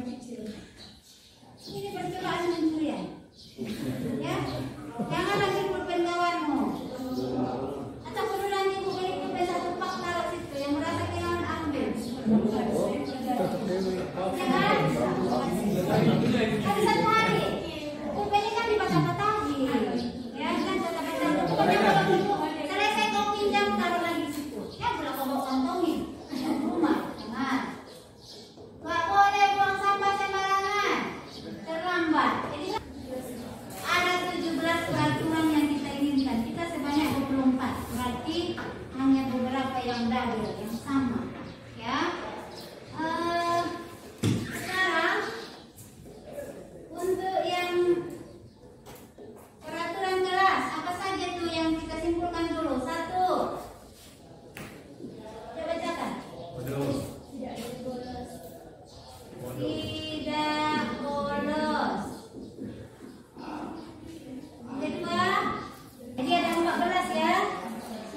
Ini percobaan pencurian. Ya, jangan lagi pulpen kawanmu. Atau perlu nanti ibu beli pulpen satu pak taruh situ yang merasa kehilangan ambil. Jangan. Habis satu hari, pulpennya kan dipatah-patahi. Ya kan, patah-patah. Pokoknya kalau ibu selesai kau pinjam taruh lagi di situ. Ya boleh kau bawa kantongin rumah. Jangan. Gak boleh buang sampah sembarangan. Terlambat. Jadi ada 17 peraturan yang kita inginkan. Kita sebanyak 24. Berarti hanya beberapa yang double, yang sama. Ya. Sekarang untuk yang peraturan kelas, apa saja tuh yang kita simpulkan dulu? Satu. Coba bacakan. Tidak bolos. Kedua, jadi ada 14 ya.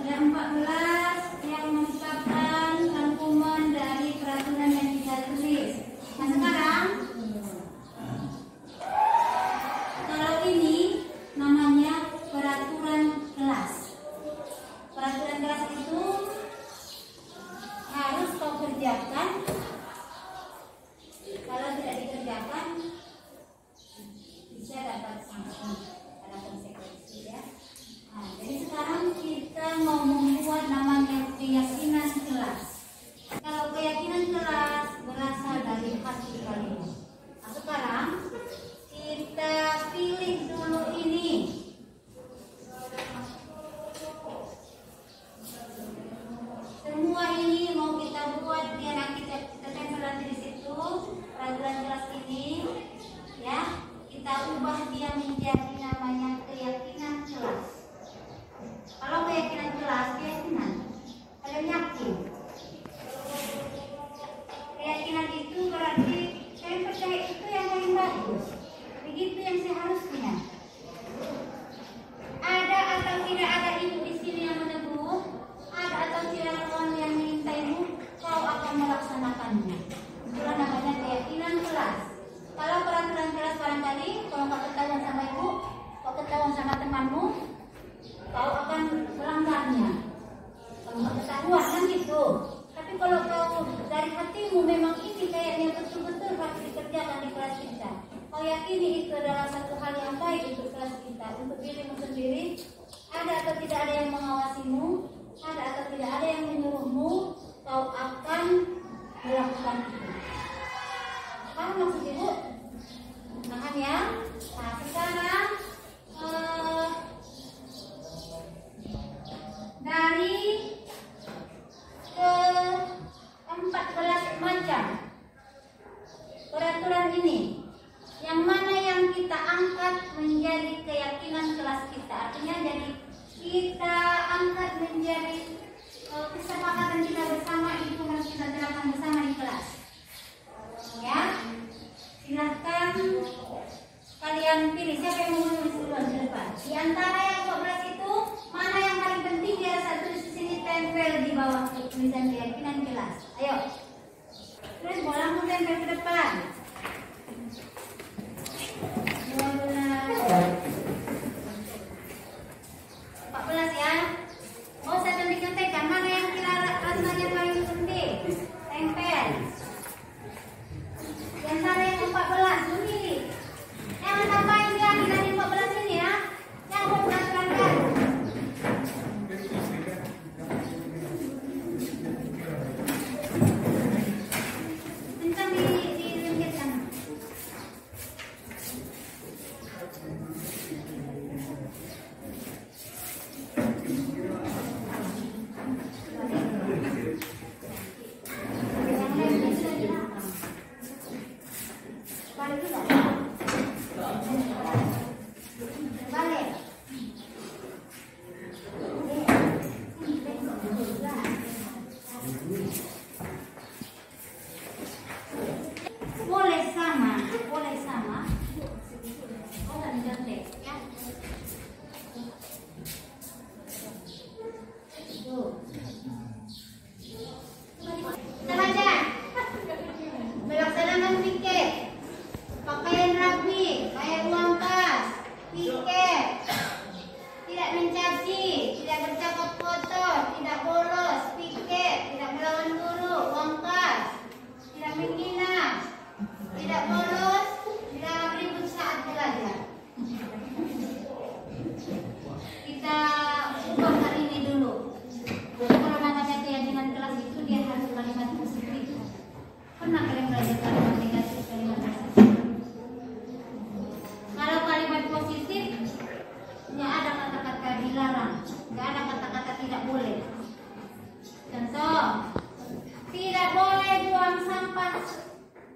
Ada 14 yang merupakan rangkuman dari peraturan yang kita tulis. Nah sekarang, kalau ini namanya peraturan kelas. Peraturan kelas itu harus kau kerjakan. Kalau tidak dikerjakan bisa dapat sanksi, ada konsekuensi ya. Nah, jadi sekarang kita mau membuat namanya keyakinan kelas. Kalau keyakinan kelas berasal dari hati kalian. Nah, sekarang kita pilih dulu ini. Semua ini mau kita buat biar nanti kita tempel nanti di situ. Peraturan kelas ini ya kita ubah dia menjadi namanya keyakinan kelas. Kalau keyakinan kelas, keyakinan kalian yakin. Keyakinan itu berarti saya percaya itu yang paling bagus. Begitu yang seharusnya. Ada atau tidak ada ibu di sini yang meneguh, ada atau tidak kawan yang mengintaimu, kau akan melaksanakannya. Itulah namanya keyakinan kelas. Kalau peraturan kelas barangkali, kalau kau ketahuan sama ibu, kau ketahuan sama temanmu, kau akan melanggarnya. Kalau kau ketahuan kan gitu. Tapi kalau kau dari hatimu memang ini kayaknya betul-betul harus dikerjakan di kelas kita. Kau yakini itu adalah satu hal yang baik untuk kelas kita, untuk dirimu sendiri. Ada atau tidak ada yang mengawasimu, ada atau tidak ada yang menyuruhmu, kau akan melakukan itu. Paham maksud ibu? Paham ya? Nah sekarang dari ke-14 macam peraturan ini, yang mana yang kita angkat menjadi keyakinan kelas kita? Artinya jadi kita angkat menjadi kesepakatan kita bersama, itu harus kita terapkan bersama di kelas. Ya, silahkan kalian pilih siapa yang mau menulis duluan di depan. Di antara yang 12 itu mana yang paling penting biar satu di sini tempel di bawah tulisan keyakinan kelas. Ayo, terus bola mau tempel ke depan. 14 ya. Mau saya contek-contekan mana yang kira rasanya paling penting? Tempel. Di antara yang 14 pilih. Jangan tambahin lagi dari 14 ini ya. Yang mau terangkan.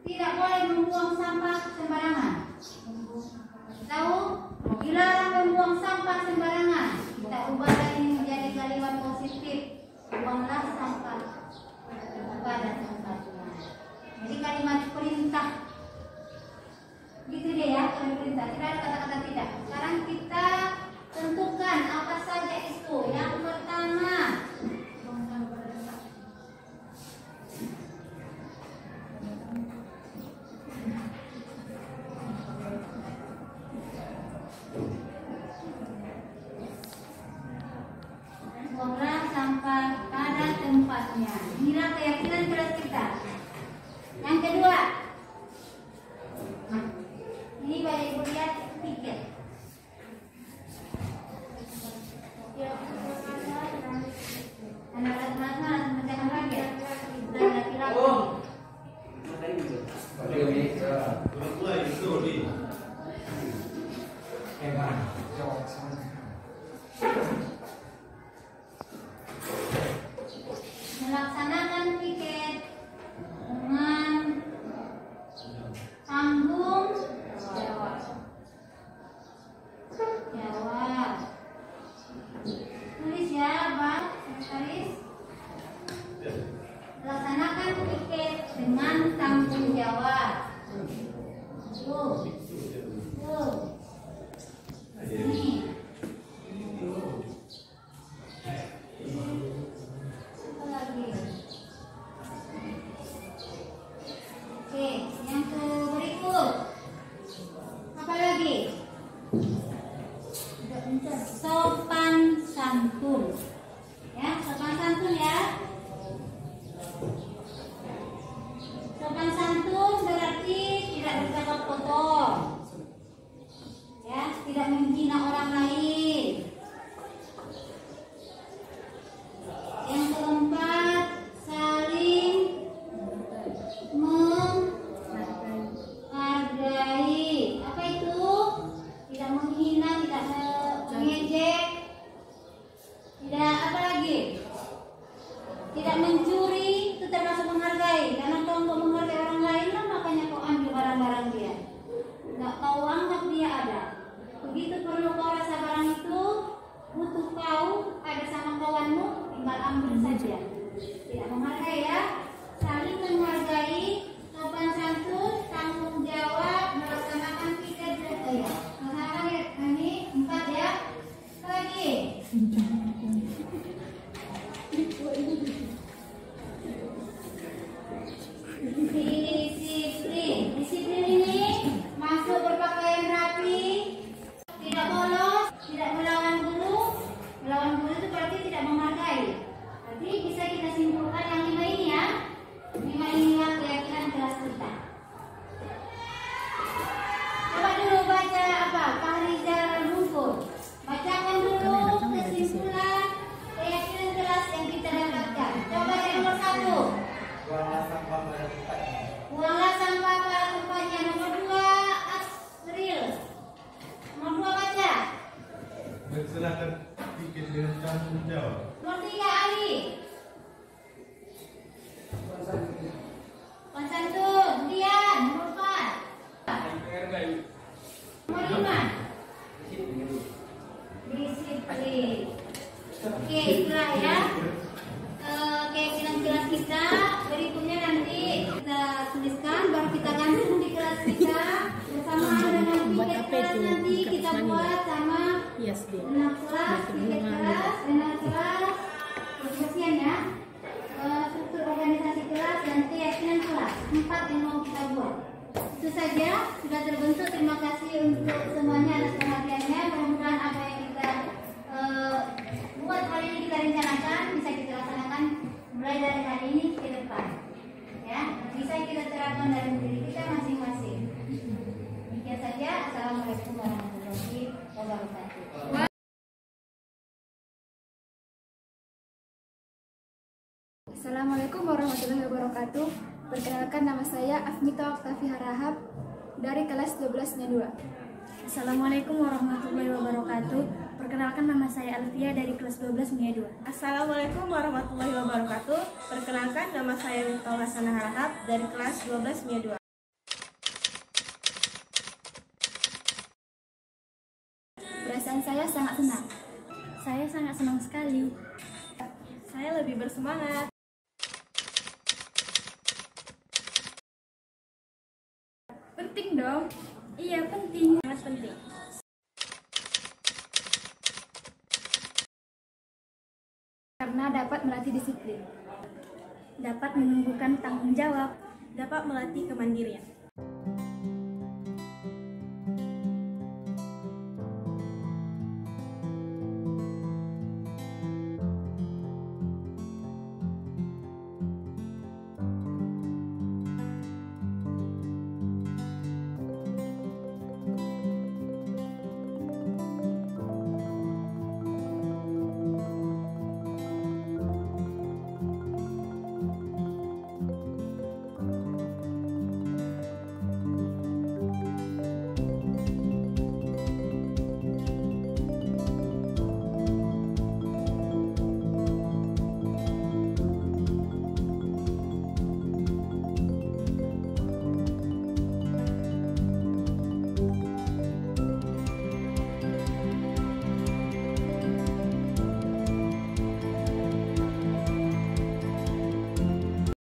Tidak boleh membuang sampah sembarangan. Tahu? Dilarang membuang sampah sembarangan. Kita ubah lagi menjadi kalimat positif. Buanglah sampah pada tempatnya. Jadi kalimat perintah. Gitu deh ya, kalimat perintah. Tidak ada kata-kata tidak. Sekarang kita tentukan apa saja itu. Yang pertama, buanglah sampah pada tempatnya. Inilah keyakinan keras kita. Yang kedua, ini Bapak Ibu lihat tiket. Anak-anak macam lagi ya? Dan laki-laki. Melaksanakan piket dengan tanggung jawab. Tulis ya, Bang. Tulis. Melaksanakan piket dengan tanggung jawab. Tuh. Ini. Apa lagi? Oke, yang berikut. Apa lagi? Sopan santun. Ya, sopan santun ya. Sopan santun berarti tidak bercakap kotor. Ya, tidak menghina orang lain. Yang keempat, saling menghargai. Apa itu? Tidak menghina, tidak mengejek. Tidak apa lagi? Tidak mencuri, itu termasuk menghargai. Karena kau mau menghargai orang lain lah, makanya kau ambil barang-barang dia. Nggak kau anggap dia ada. Begitu perlu kau rasa barang itu, butuh kau ada sama kawanmu, tinggal ambil saja. Tidak menghargai ya. Saling menghargai, sopan santun, tanggung jawab, melaksanakan piket dan ya. Melaksanakan ini 4 ya. Apa lagi? Disiplin ini masuk berpakaian rapi, tidak bolos, tidak melawan guru. Melawan guru itu berarti tidak menghargai. Jadi bisa kita simpulkan yang 5 ini ya. 5 inilah keyakinan kelas kita. Coba dulu baca apa? Kahrizal Hukum. Bacakan dulu kesimpulan keyakinan kelas yang kita dapatkan. Coba yang nomor 1. Buanglah sampah pada tempatnya. Nomor 2, Asril. Nomor 2 baca. Melaksanakan piket dengan tanggung jawab. Nomor 3, Ali. Konsantun, Dian. Nomor 4. Nomor 5. Disiplin. Oke, itulah ya keyakinan kelas kita. Berikutnya nanti kita tuliskan, baru kita gantung di kelas kita bersamaan dengan piket kelas. Nanti kita buat sama anak kelas, piket kelas, anak kelas, kebersihan ya, struktur organisasi kelas dan keyakinan kelas. 4 yang mau kita buat. Itu saja sudah terbentuk. Terima kasih untuk semuanya atas perhatiannya. Mudah-mudahan apa yang kita buat hari ini kita rencanakan bisa kita laksanakan mulai dari hari ini ke depan. Ya, bisa kita terapkan dalam diri kita masing-masing. Demikian saja. Assalamualaikum warahmatullahi wabarakatuh. Assalamualaikum warahmatullahi wabarakatuh. Perkenalkan, nama saya Afnita Oktavi Harahap dari kelas 12-nya 2. Assalamualaikum warahmatullahi wabarakatuh. Perkenalkan, nama saya Alfia dari kelas 12-nya 2. Assalamualaikum warahmatullahi wabarakatuh. Perkenalkan, nama saya Wintau Hasanah Harahap dari kelas 12-nya 2. Perasaan saya sangat senang. Saya sangat senang sekali. Saya lebih bersemangat. Penting dong. Iya, penting. Sangat penting. Karena dapat melatih disiplin. Dapat menumbuhkan tanggung jawab. Dapat melatih kemandirian.